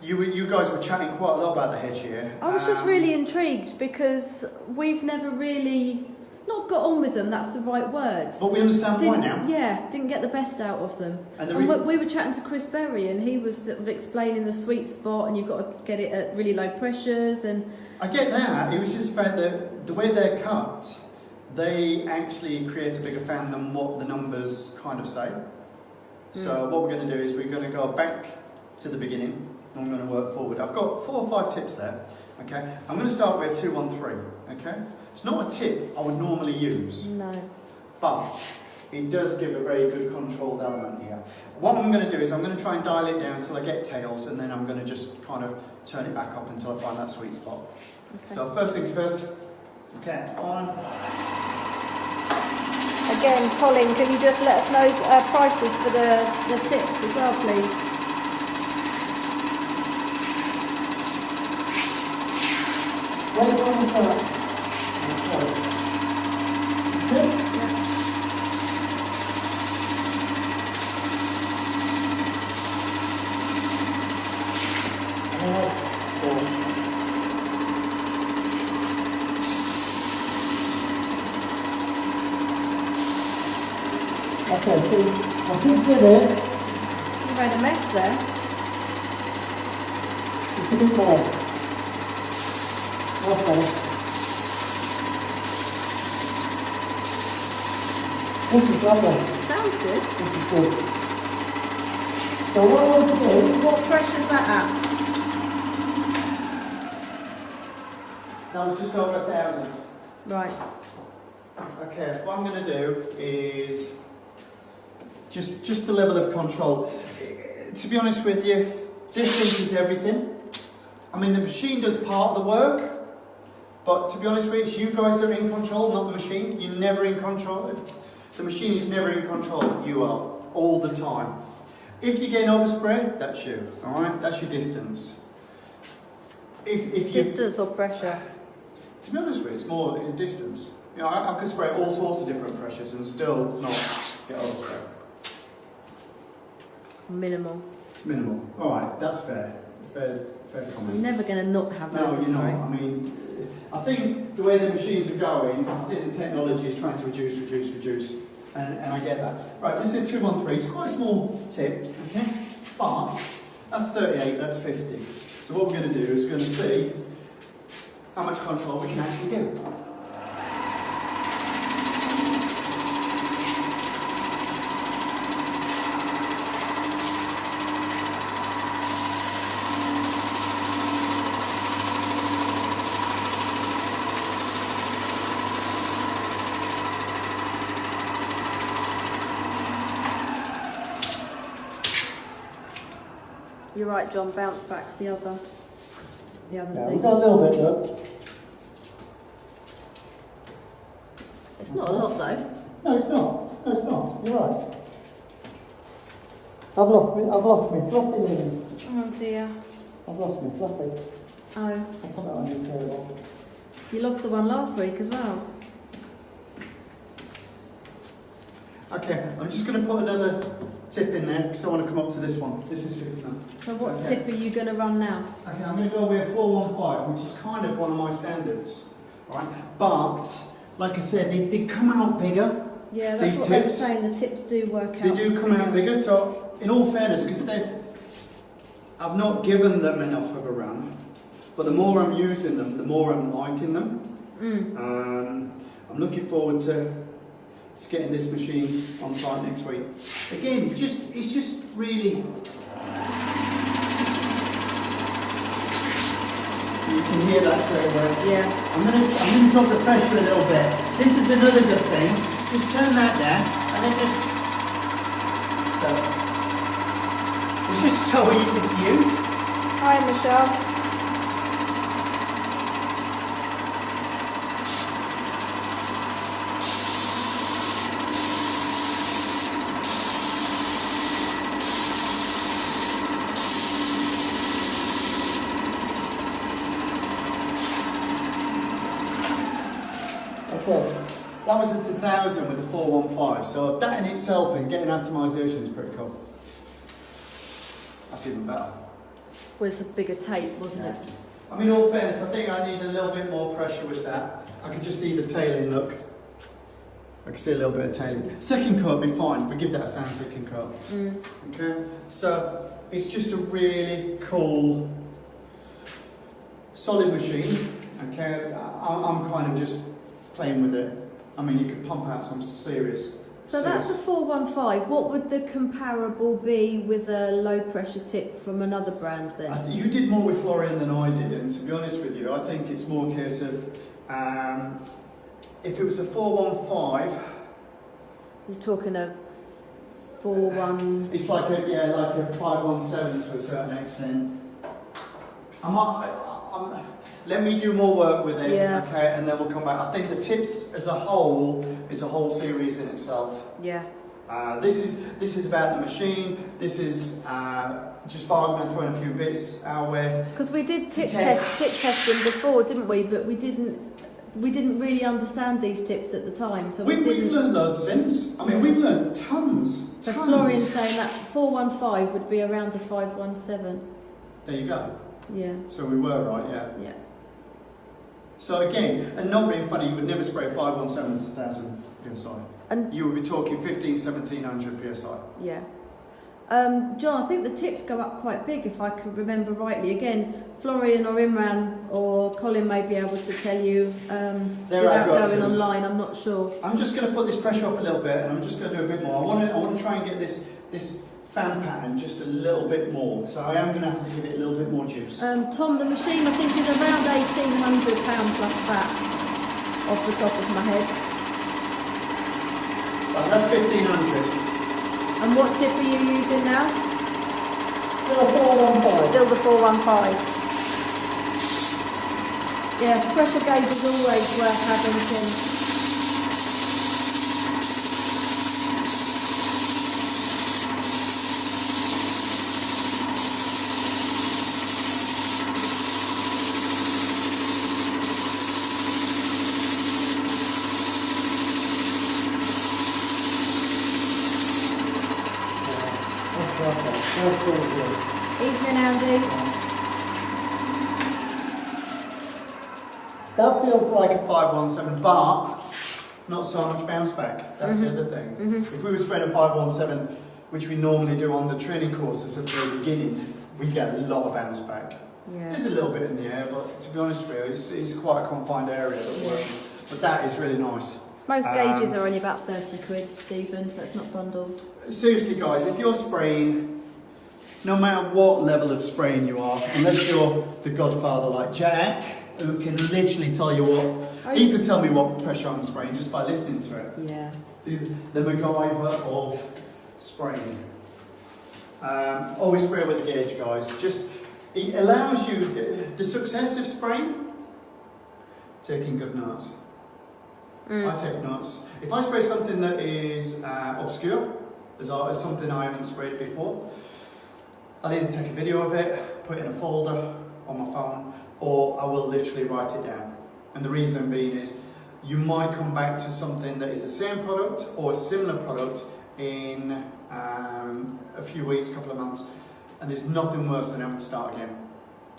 You guys were chatting quite a lot about the HEA. I was just really intrigued because we've never really not got on with them. That's the right word. But we understand why now. Yeah, didn't get the best out of them. And we were chatting to Chris Berry, and he was sort of explaining the sweet spot, and you've got to get it at really low pressures. And I get that. It was just about the way they're cut. They actually create a bigger fan than what the numbers kind of say. So what we're going to do is we're going to go back to the beginning, I'm going to work forward. I've got 4 or 5 tips there. Okay, I'm going to start with 2, 1, 3. Okay, it's not a tip I would normally use. No. But it does give a very good controlled element here. What I'm going to do is I'm going to try and dial it down until I get tails, and then I'm going to just kind of turn it back up until I find that sweet spot. Okay. So first things first. Okay, on. Again, Colin, can you just let us know prices for the tips as well, please? Right on the top. Okay. Okay, so I think with it, You made a mess there. it's a bit more. Okay. This is lovely. Sounds good. This is good. So what I want to do, What pressure's that at? That was just over 1,000. Right. Okay, what I'm going to do is just the level of control. To be honest with you, distance is everything. I mean, the machine does part of the work, but to be honest with you, you guys are in control, not the machine. You're never in control. The machine is never in control. You are, all the time. If you're getting overspray, that's you, all right? That's your distance. If you Distance or pressure? To be honest with you, it's more in distance. You know, I could spray all sorts of different pressures and still not get overspray. Minimal. Minimal. All right, that's fair. Fair You're comment. never going to not have No, you're not. overspray. I mean, I think the way the machines are going, I think the technology is trying to reduce, and I get that. Right, this is 213. It's quite a small tip, okay? But that's 38. That's 50. So what we're going to do is we're going to see how much control we can actually do. You're right, John. Bounce back's the other yeah, thing. we've got a little bit, look. It's not a lot though. No, it's not. No, it's not. You're right. I've lost me fluffy lens. Oh dear. I've lost me fluffy. Oh, I'll put that on your table. you lost the one last week as well. Okay, I'm just going to put another tip in there because I want to come up to this one. This is 50 now. So what Okay. tip are you going to run now? Okay, I'm going to go with 415, which is kind of one of my standards, right? But, like I said, they come out bigger. Yeah, that's These what they were tips? saying. The tips do work out. They do come out bigger, so in all fairness, because I've not given them enough of a run, but the more I'm using them, the more I'm liking them. I'm looking forward to getting this machine on site next week. Again, it's just really. You can hear that straight away. Yeah. I'm gonna drop the pressure a little bit. This is another good thing. Just turn that down and then just. So, it's just so easy to use. Hi, Michelle. Okay. That was at 1,000 with the 415. So that in itself and getting atomisation is pretty cool. That's even better. Well, it's a bigger tape, wasn't it? I mean, in all fairness, I think I need a little bit more pressure with that. I can just see the tailing look. I can see a little bit of tailing. Second cut would be fine. We give that a sand second cut. Okay, so it's just a really cool, solid machine. Okay, I'm kind of just playing with it. I mean, you could pump out some serious So that's a 415. What would the comparable be with a low pressure tip from another brand then? You did more with Florian than I did, and to be honest with you, I think it's more a case of if it was a 415. You're talking a 4-1. It's like a 517 to a certain extent. Let me do more work with it, okay, and then we'll come back. I think the tips as a whole is a whole series in itself. Yeah. This is about the machine. This is just Wagner throwing a few bits our way. Because we did tip testing before, didn't we? But we didn't really understand these tips at the time. So we've learned loads since. I mean, we've learned tons. So Florian's saying that 415 would be around a 517. There you go. Yeah. So we were right, yeah. Yeah. So again, and not being funny, you would never spray 517 to 1000 psi. And you would be talking 1700 psi. Yeah. John, I think the tips go up quite big if I can remember rightly. Again, Florian or Imran or Colin may be able to tell you without going online, I'm not sure. I'm just going to put this pressure up a little bit and I'm just going to do a bit more. I want to try and get this fan pattern just a little bit more, so I am going to have to give it a little bit more juice. Tom, the machine I think is around £1,800 plus VAT off the top of my head. Right, that's 1,500. And what tip are you using now? Still a 415. Still the 415. Yeah, pressure gauge is always worth having, Tim. Evening, Andy. That feels like a 517, but not so much bounce back. That's the other thing. If we were spraying a 517, which we normally do on the training courses at the very beginning, we get a lot of bounce back. Yeah. There's a little bit in the air, but to be honest with you, it's quite a confined area that we're in. But that is really nice. Most gauges are only about 30 quid, Stephen, so it's not bundles. Seriously, guys, if you're spraying, no matter what level of spraying you are, unless you're the godfather like Jack, who can literally tell you what, he could tell me what pressure I'm spraying just by listening to it. Yeah. The MacGyver of spraying. Always spray with a gauge, guys. It allows you, the success of spraying, taking good notes. I take notes. If I spray something that is obscure, as something I haven't sprayed before, I'll either take a video of it, put it in a folder on my phone, or I will literally write it down. And the reason being is, you might come back to something that is the same product or a similar product in a few weeks, couple of months, and there's nothing worse than having to start again.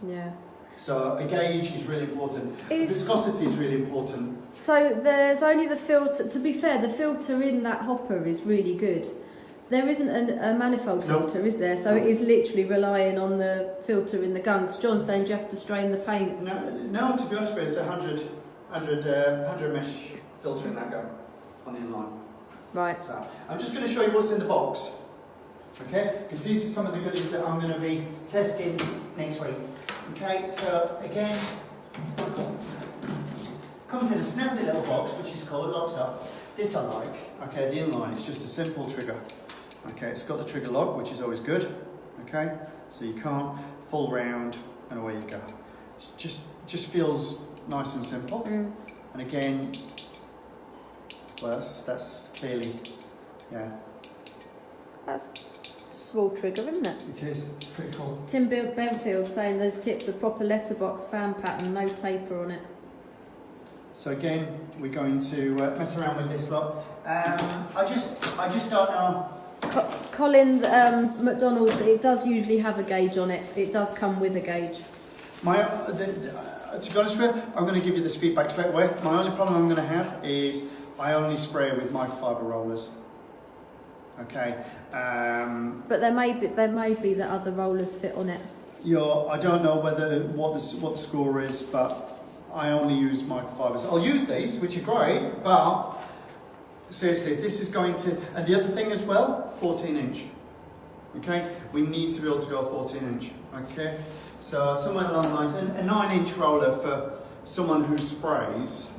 Yeah. So a gauge is really important. Viscosity is really important. So there's only the filter, to be fair, the filter in that hopper is really good. There isn't a manifold filter, is there? So it is literally relying on the filter in the gun. Because John's saying you have to strain the paint. No, to be honest with you, it's a 100 mesh filter in that gun on the inline. Right. So I'm just going to show you what's in the box. Okay? Because these are some of the goodies that I'm going to be testing next week. Okay? So again, comes in a snazzy little box, which is called locks up. This I like. Okay, the inline is just a simple trigger. Okay, it's got the trigger lock, which is always good. Okay, so you can't full round and away you go. It just feels nice and simple. And again, well, that's clearly, yeah. That's a small trigger, isn't it? It is pretty cool. Tim Benfield saying those tips are proper letterbox fan pattern, no taper on it. So again, we're going to mess around with this lot. I just don't know. Colin McDonald, it does usually have a gauge on it. It does come with a gauge. To be honest with you, I'm going to give you this feedback straight away. My only problem I'm going to have is I only spray with microfiber rollers. Okay. But there may be that other rollers fit on it. I don't know what the score is, but I only use microfibers. I'll use these, which are great, but seriously, this is going to, and the other thing as well, 14 inch. Okay, we need to be able to go 14 inch. Okay, so somewhere along the lines, a 9 inch roller for someone who sprays.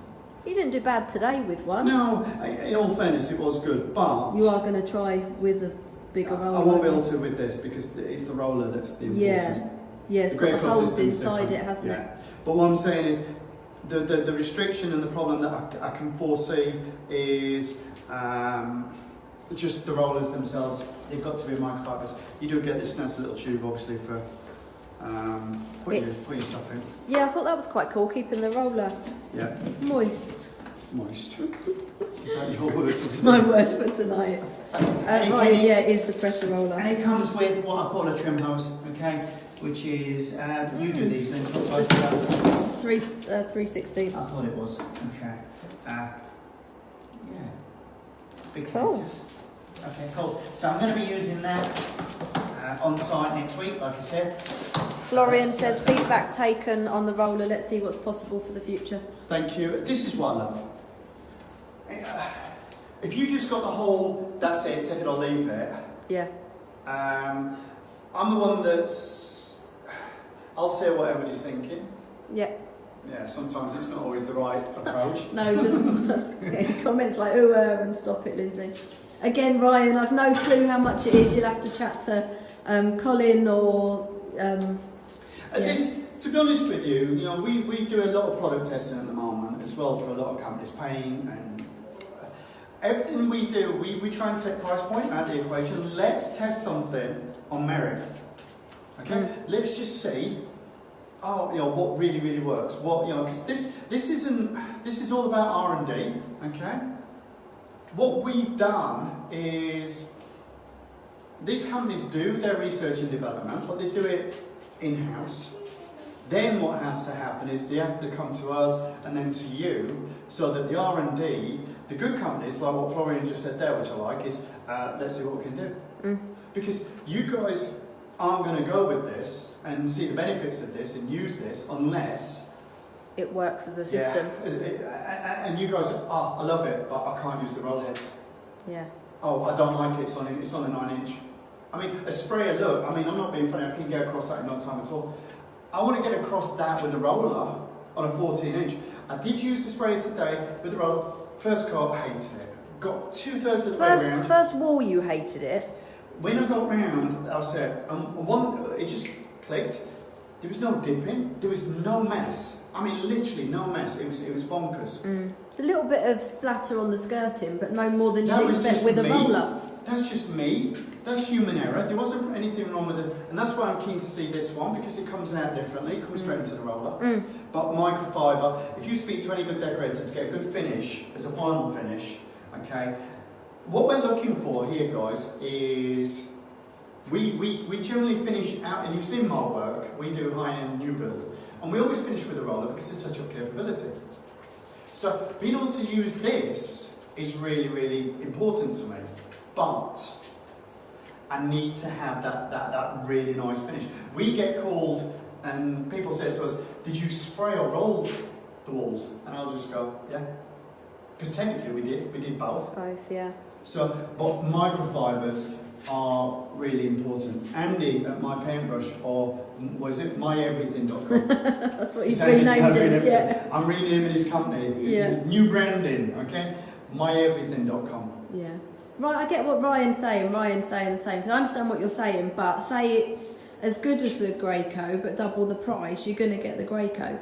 You didn't do bad today with one. No, in all fairness, it was good, but you are going to try with a bigger roller. I won't be able to with this because it's the roller that's the important. Yeah, it's got the holes inside it, hasn't it? But what I'm saying is, the restriction and the problem that I can foresee is just the rollers themselves. They've got to be microfibers. You do get this nice little tube, obviously, for putting your stuff in. Yeah, I thought that was quite cool, keeping the roller moist. Moist. Is that your word for today? My word for tonight. Right, yeah, it is the pressure roller. And it comes with what I call a trim hose, okay? Which is, you do these things, what size is that? 3/16. I thought it was, okay. Yeah. Big Cool. characters. Okay, cool. So I'm going to be using that on site next week, like I said. Florian says feedback taken on the roller. Let's see what's possible for the future. Thank you. This is what I love. If you just got the whole, that's it, take it or leave it. Yeah. I'm the one that's, I'll say what everybody's thinking. Yeah. Yeah, sometimes it's not always the right approach. No, just comments like, ooh, and stop it, Lindsay. Again, Ryan, I've no clue how much it is. You'll have to chat to Colin or... This, to be honest with you, we do a lot of product testing at the moment as well for a lot of companies, paint and everything we do, we try and take price point out of the equation. Let's test something on merit. Okay, let's just see. What really works. Because this is all about R&D. Okay. What we've done is these companies do their research and development, but they do it in-house. Then what has to happen is they have to come to us and then to you, so that the R&D, the good companies, like what Florian just said there, which I like, is let's see what we can do. Because you guys aren't going to go with this and see the benefits of this and use this unless it works as a system. And you guys, I love it, but I can't use the roll heads. Yeah. Oh, I don't like it, it's on a 9 inch. I mean, a sprayer, look, I'm not being funny, I can get across that in no time at all. I want to get across that with a roller on a 14 inch. I did use the sprayer today with the roller. First coat, hated it. Got 2/3 of the way around. First wall you hated it. When I got round, I said, it just clicked. There was no dipping, there was no mess. I mean, literally no mess. It was bonkers. It's a little bit of splatter on the skirting, but no more than That you'd was expect just with a me. roller. That's just me. That's human error. There wasn't anything wrong with it. And that's why I'm keen to see this one, because it comes out differently. It comes straight into the roller. But microfiber, if you speak to any good decorator to get a good finish, as a final finish, okay, what we're looking for here, guys, is we generally finish out, and you've seen my work, we do high-end new build, and we always finish with a roller because of touch-up capability. So being able to use this is really important to me, but I need to have that really nice finish. We get called, and people say to us, did you spray or roll the walls? And I'll just go, yeah. Because technically we did both. Both, yeah. So, but microfibers are really important. Andy at My Paintbrush, or was it myeverything.com? That's what he's renamed it, yeah. I'm renaming his company. Yeah. New branding, okay? myeverything.com. Yeah. Right, I get what Ryan's saying. Ryan's saying the same. So I understand what you're saying, but say it's as good as the Graco, but double the price, you're going to get the Graco.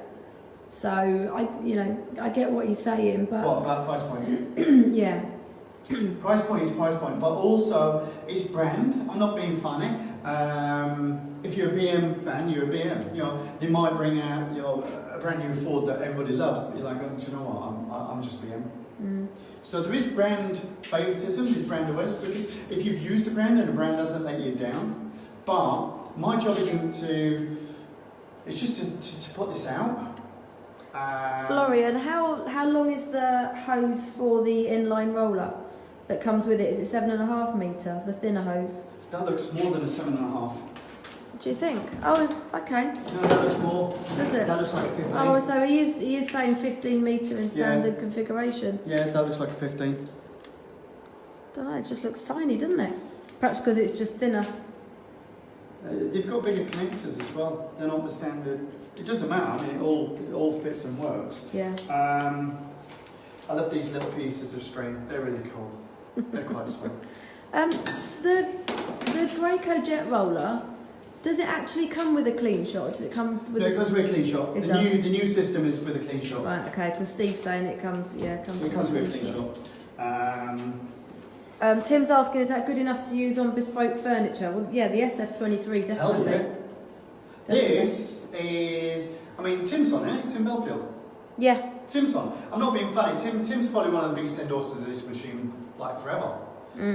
So I get what he's saying, but What about price point? yeah. Price point is price point, but also it's brand. I'm not being funny. If you're a BM fan, you're a BM. They might bring out a brand new Ford that everybody loves, but you're like, oh, do you know what? I'm just BM. So there is brand favoritism, there's brand awareness, because if you've used a brand and a brand doesn't let you down, but my job isn't to. It's just to put this out. Florian, how long is the hose for the inline roller that comes with it? Is it 7.5 metre, the thinner hose? That looks more than a 7.5. Do you think? Oh, okay. No, that looks more. Does it? That looks like 15. Oh, so he is saying 15 metre in standard configuration. Yeah, that looks like a 15. don't know, it just looks tiny, doesn't it? Perhaps because it's just thinner. They've got bigger connectors as well. They're not the standard. It doesn't matter. I mean, it all fits and works. Yeah. I love these little pieces of string. They're really cool. They're quite sweet. The Graco jet roller, does it actually come with a clean shot? Does it come with? No, it comes with a clean shot. The new system is with a clean shot. Right. Okay. Because Steve's saying it comes. Yeah. It comes with a clean shot. Tim's asking, is that good enough to use on bespoke furniture? Well, yeah, the SF23 definitely. Hell yeah. This is, I mean, Tim's on it, Tim Belfield. Yeah. Tim's on. I'm not being funny. Tim's probably one of the biggest endorsers of this machine, like forever.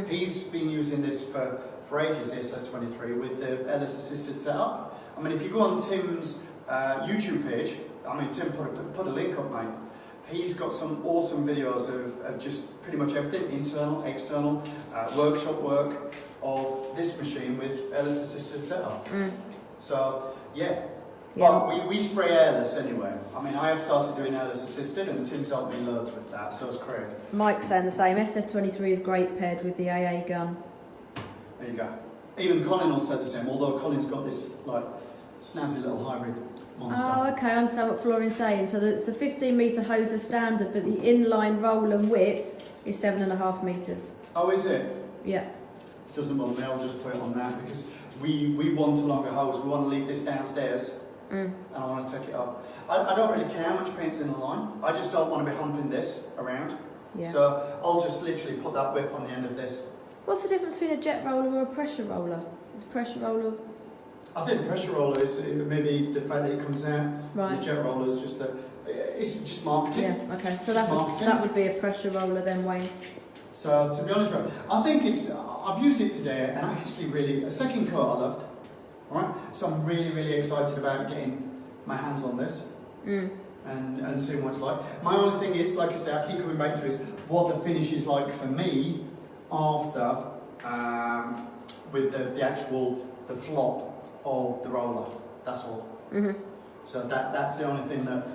He's been using this for ages, the SF23, with the LS assisted setup. I mean, if you go on Tim's YouTube page, I mean, Tim put a link up, mate. He's got some awesome videos of just pretty much everything, internal, external, workshop work of this machine with LS assisted setup. So, yeah. But we spray airless anyway. I mean, I have started doing airless assisted and Tim's helped me loads with that, so it's Craig. Mike's saying the same. SF23 is great paired with the AA gun. There you go. Even Colin will say the same, although Colin's got this, like, snazzy little hybrid monster. Oh, okay, I understand what Florian's saying. So it's a 15 metre hose is standard, but the inline roll and width is 7.5 metres. Oh, is it? Yeah. It doesn't bother me, I'll just put it on that because we want a longer hose. We want to leave this downstairs and I want to take it up. I don't really care how much paint's in the line. I just don't want to be humping this around. Yeah. So I'll just literally put that whip on the end of this. What's the difference between a jet roller or a pressure roller? Is a pressure roller... I think the pressure roller is maybe the fact that it comes out. Right. The jet roller is just that it's just marketing. Yeah, okay. So marketing. that would be a pressure roller then, Wayne. So to be honest with you, I think I've used it today and I actually really, a second coat I loved. Alright? So I'm really excited about getting my hands on this and seeing what it's like. My only thing is, like I say, I keep coming back to is what the finish is like for me after with the actual flop of the roller. That's all. So that's the only thing that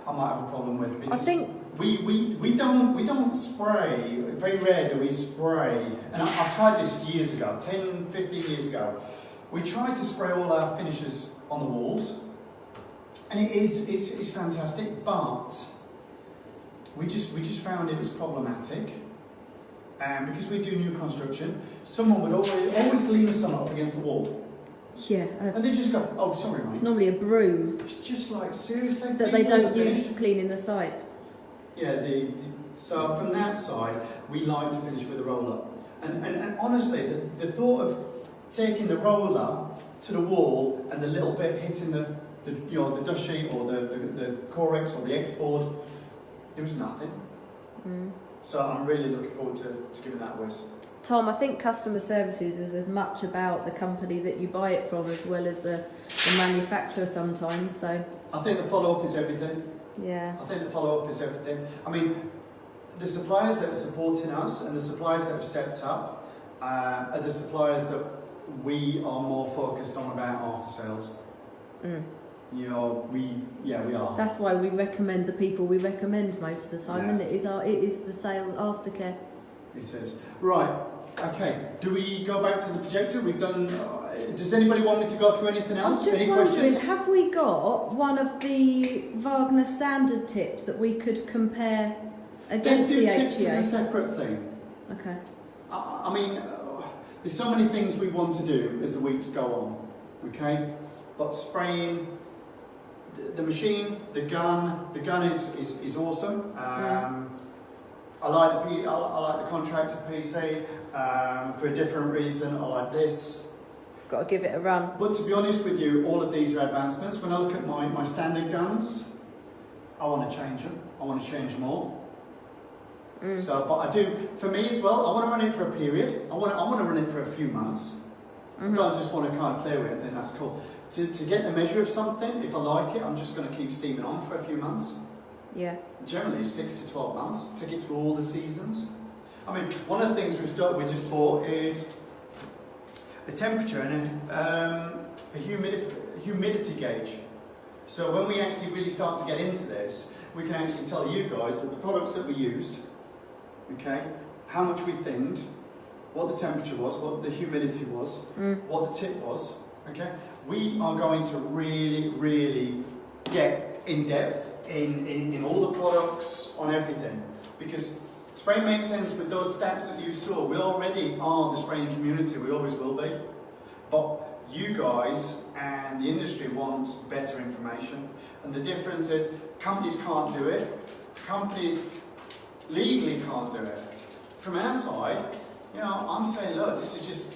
I might have a problem with because I think we don't spray. Very rare do we spray. And I've tried this years ago, 10, 15 years ago. We tried to spray all our finishes on the walls, and it's fantastic. But we just found it was problematic. And because we do new construction, someone would always lean someone up against the wall. Yeah. And they just go, oh, sorry, mate. Normally a broom. It's just like, seriously? That they don't use for cleaning the site. Yeah, so from that side, we like to finish with a roller. And honestly, the thought of taking the roller to the wall and the little bit hitting the dust sheet or the Corex or the X-board, it was nothing. So I'm really looking forward to giving that a whiz. Tom, I think customer services is as much about the company that you buy it from as well as the manufacturer sometimes. So I think the follow-up is everything. Yeah. I think the follow-up is everything. I mean, the suppliers that are supporting us and the suppliers that have stepped up are the suppliers that we are more focused on about after sales. You know, we are. That's why we recommend the people we recommend most of the time, and it is the sale aftercare. It is. Right, okay. Do we go back to the projector? We've done... does anybody want me to go through anything else? I'm just Any wondering, questions? have we got one of the Wagner standard tips that we could compare against the HEA? Tips is a separate thing. Okay. I mean, there's so many things we want to do as the weeks go on, okay? But spraying... The machine, the gun is awesome. I like the contractor PC for a different reason. I like this. Got to give it a run. But to be honest with you, all of these are advancements. When I look at my standard guns, I want to change them. I want to change them all. So, but I do, for me as well, I want to run it for a period. I want to run it for a few months. I don't just want to kind of play with it, then that's cool. To get the measure of something, if I like it, I'm just going to keep steaming on for a few months. Yeah. Generally 6 to 12 months to get through all the seasons. I mean, one of the things we just bought is a temperature and a humidity gauge. So when we actually really start to get into this, we can actually tell you guys that the products that we used, okay, how much we thinned, what the temperature was, what the humidity was, what the tip was, okay? We are going to really, really get in depth in all the products, on everything. Because spraying makes sense with those stats that you saw. We already are the spraying community, we always will be. But you guys and the industry wants better information. And the difference is, companies can't do it. Companies legally can't do it. From our side, you know, I'm saying, look, this is just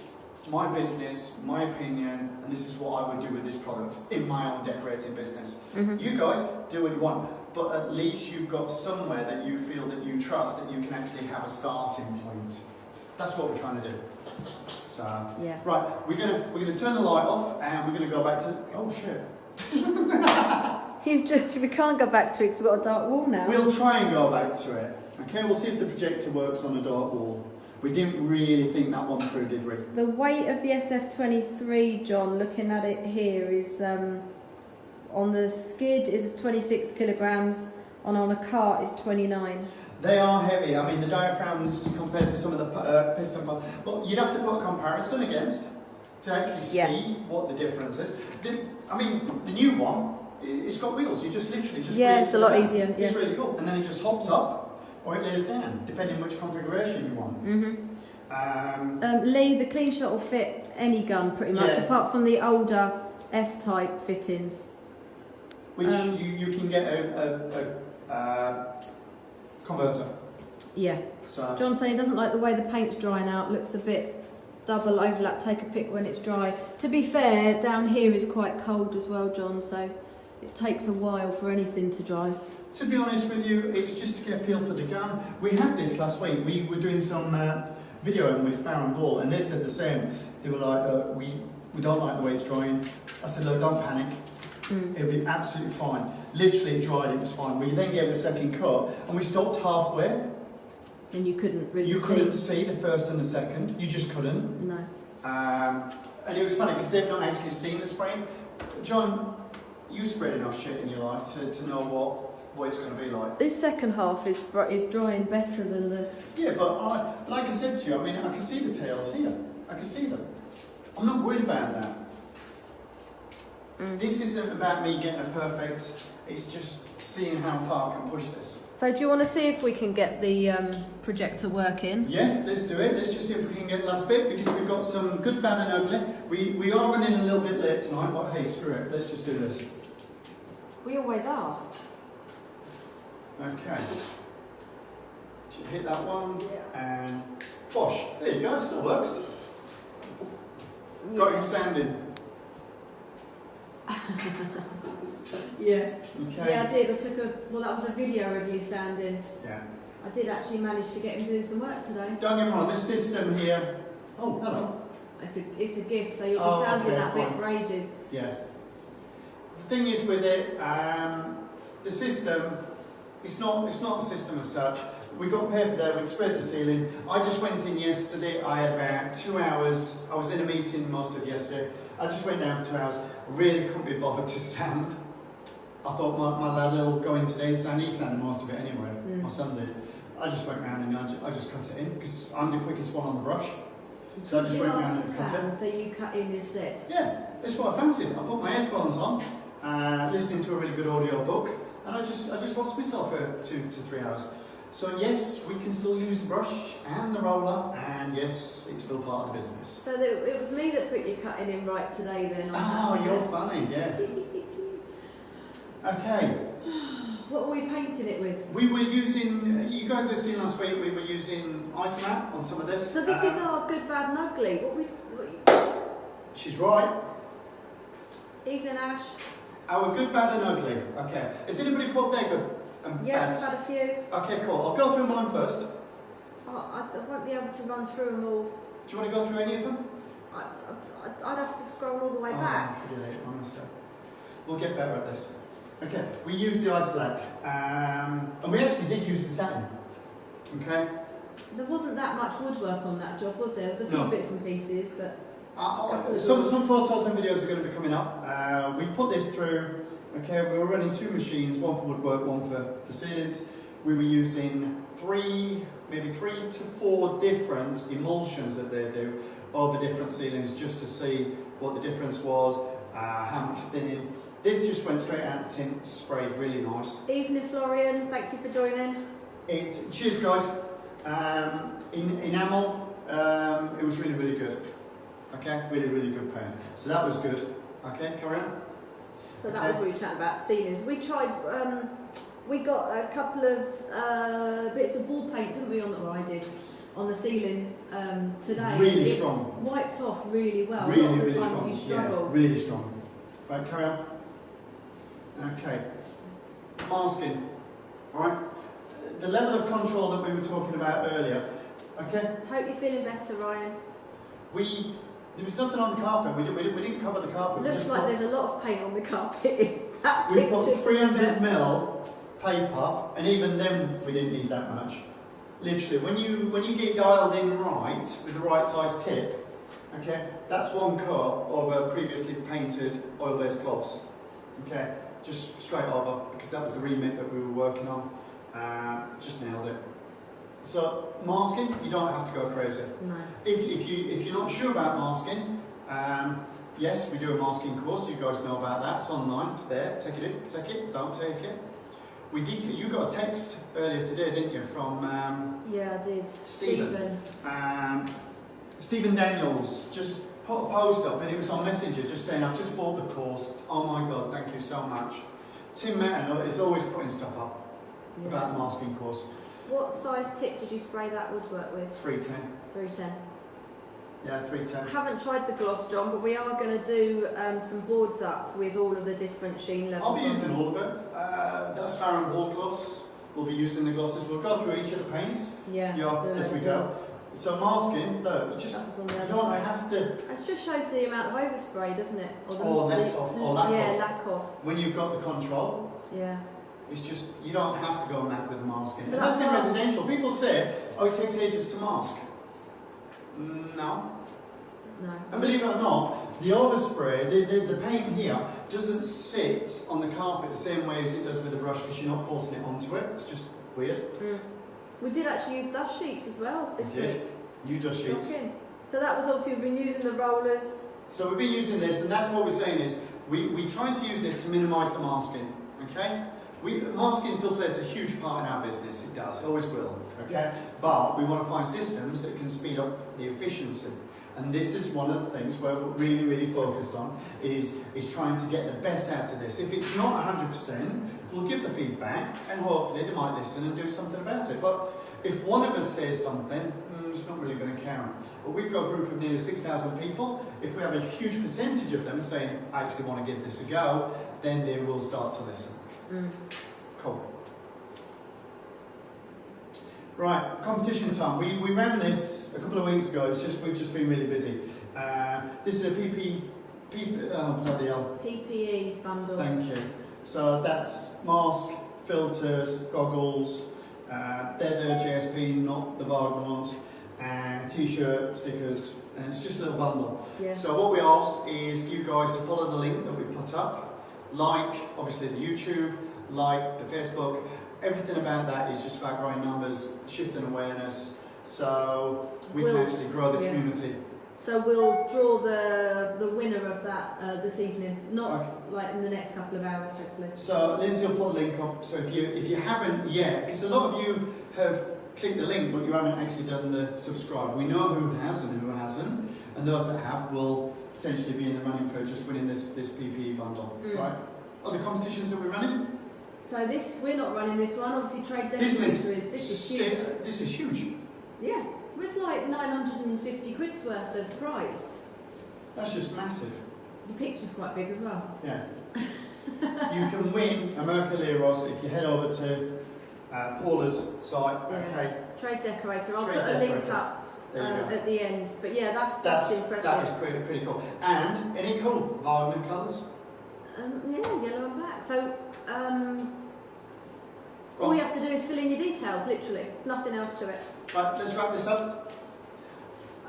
my business, my opinion, and this is what I would do with this product in my own decorating business. You guys do what you want, but at least you've got somewhere that you feel that you trust, that you can actually have a starting point. That's what we're trying to do. So, Yeah. right, we're gonna turn the light off, and we're gonna go back to. Oh shit! We can't go back to it because we've got a dark wall now. We'll try and go back to it. Okay, we'll see if the projector works on a dark wall. We didn't really think that one through, did we? The weight of the SF23, John, looking at it here, is on the skid is 26 kilograms, and on a cart is 29. They are heavy. I mean, the diaphragms compared to some of the piston pumps, but you'd have to put a comparison against to actually see what the difference is. The new one, it's got wheels. You just literally just it's a lot easier. It's really cool, and then it just hops up or it lays down, depending which configuration you want. Lee, the clean shot will fit any gun pretty much, apart from the older F-type fittings. Which you can get a converter. Yeah. So John's saying he doesn't like the way the paint's drying out. Looks a bit double overlap. Take a pic when it's dry. To be fair, down here is quite cold as well, John. So it takes a while for anything to dry. to be honest with you, it's just to get a feel for the gun. We had this last week. We were doing some videoing with Farron Ball, and they said the same. They were like, we don't like the way it's drying. I said, look, don't panic. It'll be absolutely fine. Literally, it dried, it was fine. We then gave it a second cut, and we stopped halfway. And you couldn't really see. You couldn't see the first and the second. You just couldn't. No. And it was funny, because they've not actually seen the spraying. John, you spread enough shit in your life to know what it's going to be like. This second half is drying better than the... Yeah, but like I said to you, I mean, I can see the tails here. I can see them. I'm not worried about that. This isn't about me getting it perfect. It's just seeing how far I can push this. So do you want to see if we can get the projector working? Yeah, let's do it. Let's just see if we can get the last bit, because we've got some good, bad and ugly. We are running a little bit late tonight, but hey, screw it. Let's just do this. We always are. Okay. Hit that one, and bosh. There you go, it still works. Got him standing. Yeah. Okay. Yeah, I did. I took that was a video of you standing. Yeah. I did actually manage to get him doing some work today. Don't get me wrong, this system here. Oh, hello. It's a gift, so you'll be sounding that bit for ages. Yeah. The thing is with it, the system, it's not the system as such. We got paper there, we'd spread the ceiling. I just went in yesterday, I had about 2 hours. I was in a meeting most of yesterday. I just went down for 2 hours, really couldn't be bothered to sand. I thought my lad will go in today, sand. He sanded most of it anyway, my son did. I just went round and I just cut it in, because I'm the quickest one on the brush. So I just went round and cut it. So you cut in instead? Yeah, that's what I fancied. I put my headphones on, listening to a really good audio book, and I just lost myself for 2 to 3 hours. So yes, we can still use the brush and the roller, and yes, it's still part of the business. So it was me that put your cutting in right today then. Oh, you're funny, yeah. Okay. What were we painting it with? We were using, you guys have seen last week, we were using Isomat on some of this. So this is our good, bad and ugly. She's right. Evening, Ash. Our good, bad and ugly. Okay. Has anybody put their good and Yeah, bads? we've had a few. Okay, cool. I'll go through mine first. I won't be able to run through them all. Do you want to go through any of them? I'd have to scroll all the way back. Forget it, honestly. We'll get better at this. Okay, we used the Isolac, and we actually did use the satin. Okay? There wasn't that much woodwork on that job, was there? There was a few bits and pieces, but... Some photos and videos are going to be coming up. We put this through, okay, we were running 2 machines, one for woodwork, one for ceilings. we were using maybe three to four different emulsions that they do over different ceilings just to see what the difference was, how much thinning. This just went straight out the tin, sprayed really nice. Evening Florian, thank you for joining. Cheers guys. Enamel, it was really, really good. Okay, really, really good paint. So that was good. Okay, carry on. So that was what we were chatting about, ceilings. We tried, we got a couple of bits of wall paint, didn't we, or I did, on the ceiling today. Really it strong. Wiped off really well. Really, a lot of the really time strong. you struggle. Yeah, really strong. Right, carry on. Okay. Masking. Alright. The level of control that we were talking about earlier. Okay. Hope you're feeling better, Ryan. There was nothing on the carpet. We didn't cover the carpet. Looks like there's a lot of paint on the carpet in that We put picture 300 ml paper, and even then we didn't need that much. Literally, when you get dialed in right with the right size tip, okay, that's one coat of a previously painted oil-based gloss. Okay, just straight over because that was the remit that we were working on. Just nailed it. So masking, you don't have to go crazy. No. If you're not sure about masking, yes, we do a masking course. You guys know about that. It's online. It's there. Take it. Don't take it. You got a text earlier today, didn't you, from Yeah, I did. Stephen. Stephen Daniels just put a post up, and it was on Messenger, just saying, "I've just bought the course. Oh my God, thank you so much." Tim Metten is always putting stuff up about the masking course. What size tip did you spray that woodwork with? 310. 310. Yeah, 310. I haven't tried the gloss, John, but we are going to do some boards up with all of the different sheen levels. I'll be using all of it. That's Farron Board Gloss. We'll be using the glosses. We'll go through each of the paints as we go. So masking, no, you don't have to. It just shows the amount of overspray, doesn't it? Or less off, or lack yeah, off. lack off. When you've got the control. Yeah. It's just, you don't have to go mad with the masking. So And that's in that's residential. People say, oh, it takes ages to mask. No. No. And believe it or not, the overspray, the paint here, doesn't sit on the carpet the same way as it does with a brush because you're not forcing it onto it. It's just weird. Mm. We did actually use dust sheets as well this week. You dust sheets. Shocking. So that was obviously, we've been using the rollers. So we've been using this, and that's what we're saying is, we try to use this to minimise the masking, okay? Masking still plays a huge part in our business, it does, it always will, okay? But we want to find systems that can speed up the efficiency. And this is one of the things where we're really, really focused on, is trying to get the best out of this. If it's not 100%, we'll give the feedback, and hopefully they might listen and do something about it. But if one of us says something, it's not really going to count. But we've got a group of nearly 6,000 people. If we have a huge percentage of them saying, I actually want to give this a go, then they will start to listen. Cool. Right, competition time. We ran this a couple of weeks ago. We've just been really busy. This is a PPE bundle. Thank you. So that's mask, filters, goggles. They're the JSP, not the Wagner ones. And t-shirt, stickers, and it's just a little bundle. Yeah. So what we asked is for you guys to follow the link that we put up, like obviously the YouTube, like the Facebook. Everything about that is just about growing numbers, shifting awareness, so we can actually grow the community. So we'll draw the winner of that this evening, not like in the next couple of hours, hopefully. So Lindsay will put a link up. So if you haven't yet, because a lot of you have clicked the link, but you haven't actually done the subscribe. We know who has and who hasn't, and those that have will potentially be in the running for just winning this PPE bundle, right? Other competitions that we're running? So we're not running this one. Obviously, Trade Decorators this is huge. This is huge. Yeah, it's like 950 quid's worth of prize. That's just massive. The picture's quite big as well. Yeah. You can win a Mercaleros if you head over to Paula's site. Yeah. Okay. Trade Decorator. I'll Trade put a link Decorator. up There you go. at the end. But yeah, that's impressive. That is pretty cool. And any cool Wagner colours? Yeah, yellow and black. So all we have to do is fill in your details, literally. There's nothing else to it. Right, let's wrap this up.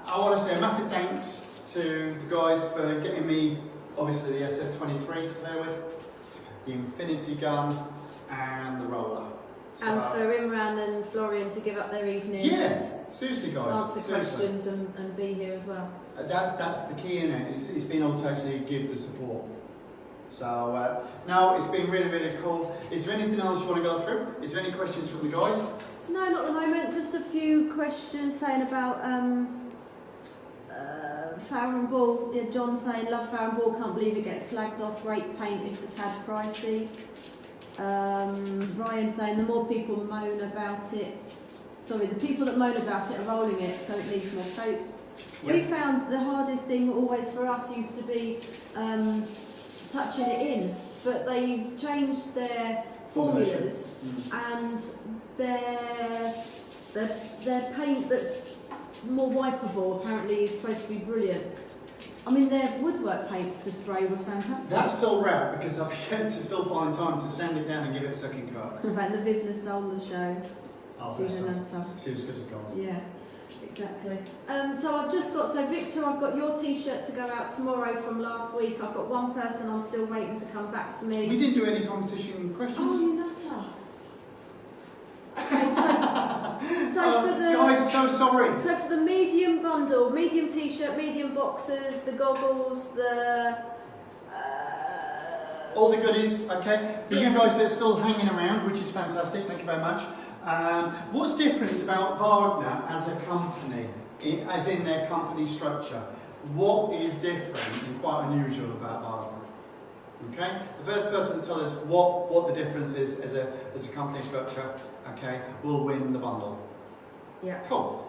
I want to say a massive thanks to the guys for getting me, obviously, the SF23 to play with, the Infinity gun, and the roller. So, And for Imran and Florian to give up their evening yeah, seriously guys, and answer seriously. questions and be here as well. That's the key in it. It's being able to actually give the support. So no, it's been really, really cool. Is there anything else you want to go through? Is there any questions from the guys? No, not at the moment. Just a few questions saying about Farrow and Ball. Yeah, John saying, love Farrow and Ball, can't believe it gets slagged off, rate paint if it's had pricey. Ryan saying, the more people moan about it, sorry, the people that moan about it are rolling it, so it needs more coats. Yep. We found the hardest thing always for us used to be touching it in, but they've changed their formulas and their paint that's more wipeable apparently is supposed to be brilliant. I mean, their woodwork paints to spray were fantastic. That's still rare because I've yet to still find time to sand it down and give it a second coat. About the business stole the show. Oh, She's bless an her. actor. She was good as gold. Yeah, exactly. So I've just got, so Victor, I've got your t-shirt to go out tomorrow from last week. I've got one person I'm still waiting to come back to me. We didn't do any competition questions. Oh, you nutter. Okay, so for the... Guys, so sorry. So for the medium bundle, medium t-shirt, medium boxers, the goggles, the... All the goodies, okay? For you guys that are still hanging around, which is fantastic, thank you very much. What's different about Wagner as a company, as in their company structure? What is different and quite unusual about Wagner? Okay? The first person to tell us what the difference is as a company structure, okay, will win the bundle. Yeah. Cool.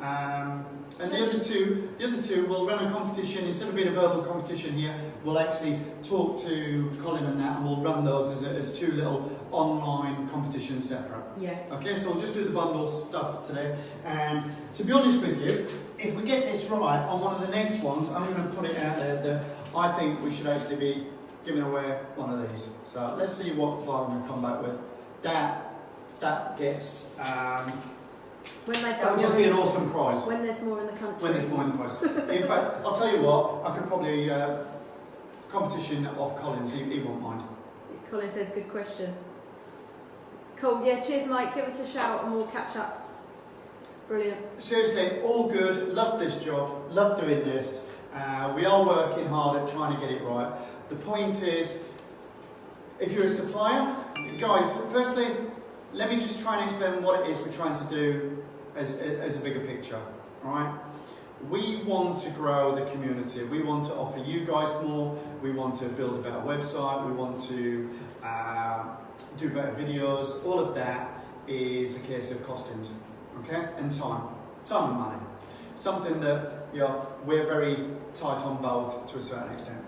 And the other two will run a competition. Instead of being a verbal competition here, we'll actually talk to Colin and that, and we'll run those as two little online competitions separate. Yeah. Okay, so we'll just do the bundle stuff today. And to be honest with you, if we get this right on one of the next ones, I'm going to put it out there that I think we should actually be giving away one of these. So let's see what Wagner come back with. That gets. That would just be an awesome prize. When there's more in the country. When there's more in the prize. In fact, I'll tell you what, I could probably competition off Collins, he won't mind. Colin says, good question. Cool, yeah, cheers Mike, give us a shout and we'll catch up. Brilliant. Seriously, all good, love this job, love doing this. We are working hard at trying to get it right. The point is, if you're a supplier, guys, firstly, let me just try and explain what it is we're trying to do as a bigger picture, alright? We want to grow the community, we want to offer you guys more, we want to build a better website, we want to do better videos. All of that is a case of costings, okay? And time and money. Something that, you know, we're very tight on both to a certain extent.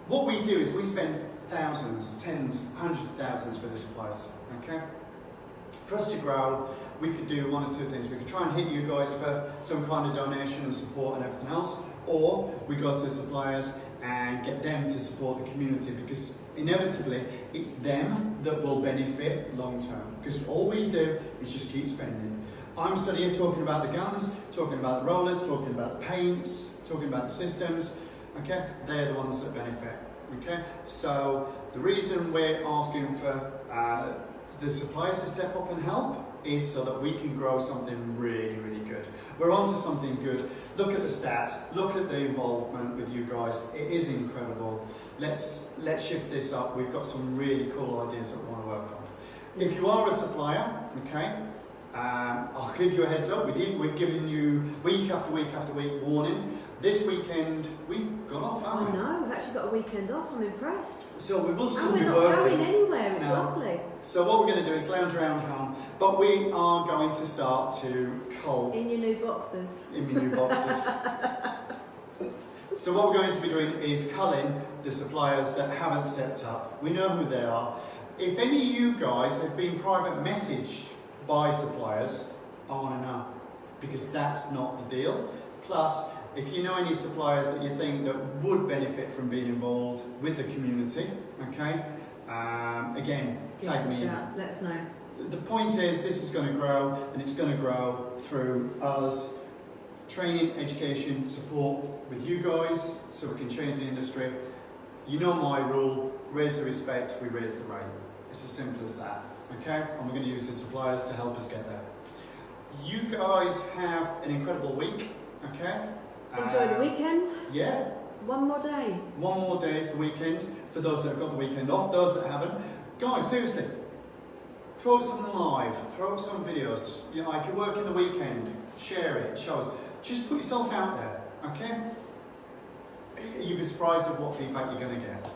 What we do is we spend thousands, tens, hundreds of thousands with the suppliers, okay? For us to grow, we could do one or two things. We could try and hit you guys for some kind of donation and support and everything else, or we go to the suppliers and get them to support the community, because inevitably it's them that will benefit long term, because all we do is just keep spending. I'm still here talking about the guns, talking about the rollers, talking about the paints, talking about the systems, okay? They're the ones that benefit, okay? So the reason we're asking for the suppliers to step up and help is so that we can grow something really, really good. We're onto something good. Look at the stats, look at the involvement with you guys. It is incredible. Let's shift this up. We've got some really cool ideas that we want to work on. If you are a supplier, okay, I'll give you a heads up. We've given you week after week after week warning. This weekend we've gone off, haven't we? I know, we've actually got a weekend off. I'm impressed. So we will still and be we're working. not going anywhere. It's No. lovely. So what we're going to do is lounge around home, but we are going to start to cull In your new boxes. in my new boxes. So what we're going to be doing is culling the suppliers that haven't stepped up. We know who they are. If any of you guys have been private messaged by suppliers, I want to know, because that's not the deal. Plus, if you know any suppliers that you think that would benefit from being involved with the community, okay, again, Give tag us a me in. shout. Let us know. The point is, this is going to grow, and it's going to grow through us training, education, support with you guys, so we can change the industry. You know my rule, raise the respect, we raise the rate. It's as simple as that, Okay, and we're going to use the suppliers to help us get there. You guys have an incredible week. Okay. Enjoy the weekend. Yeah. One more day. One more day is the weekend for those that have got the weekend off. Those that haven't, guys, seriously, throw up something live. Throw up some videos. You know, if you're working the weekend, share it. Show us. Just put yourself out there. Okay. You'll be surprised at what feedback you're going to get.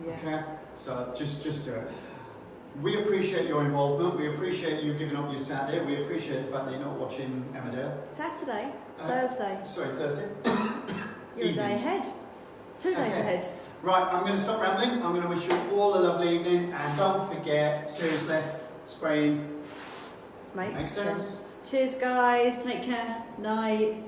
Yeah. Okay. So just do it. We appreciate your involvement. We appreciate you giving up your Saturday. We appreciate the fact that you're not watching Emmerdale. Saturday, Thursday. Sorry, Thursday. You're a day ahead. 2 days ahead. Right, I'm going to stop rambling. I'm going to wish you all a lovely evening, and don't forget, seriously, spraying Makes makes sense. Cheers, guys. Take care. Night.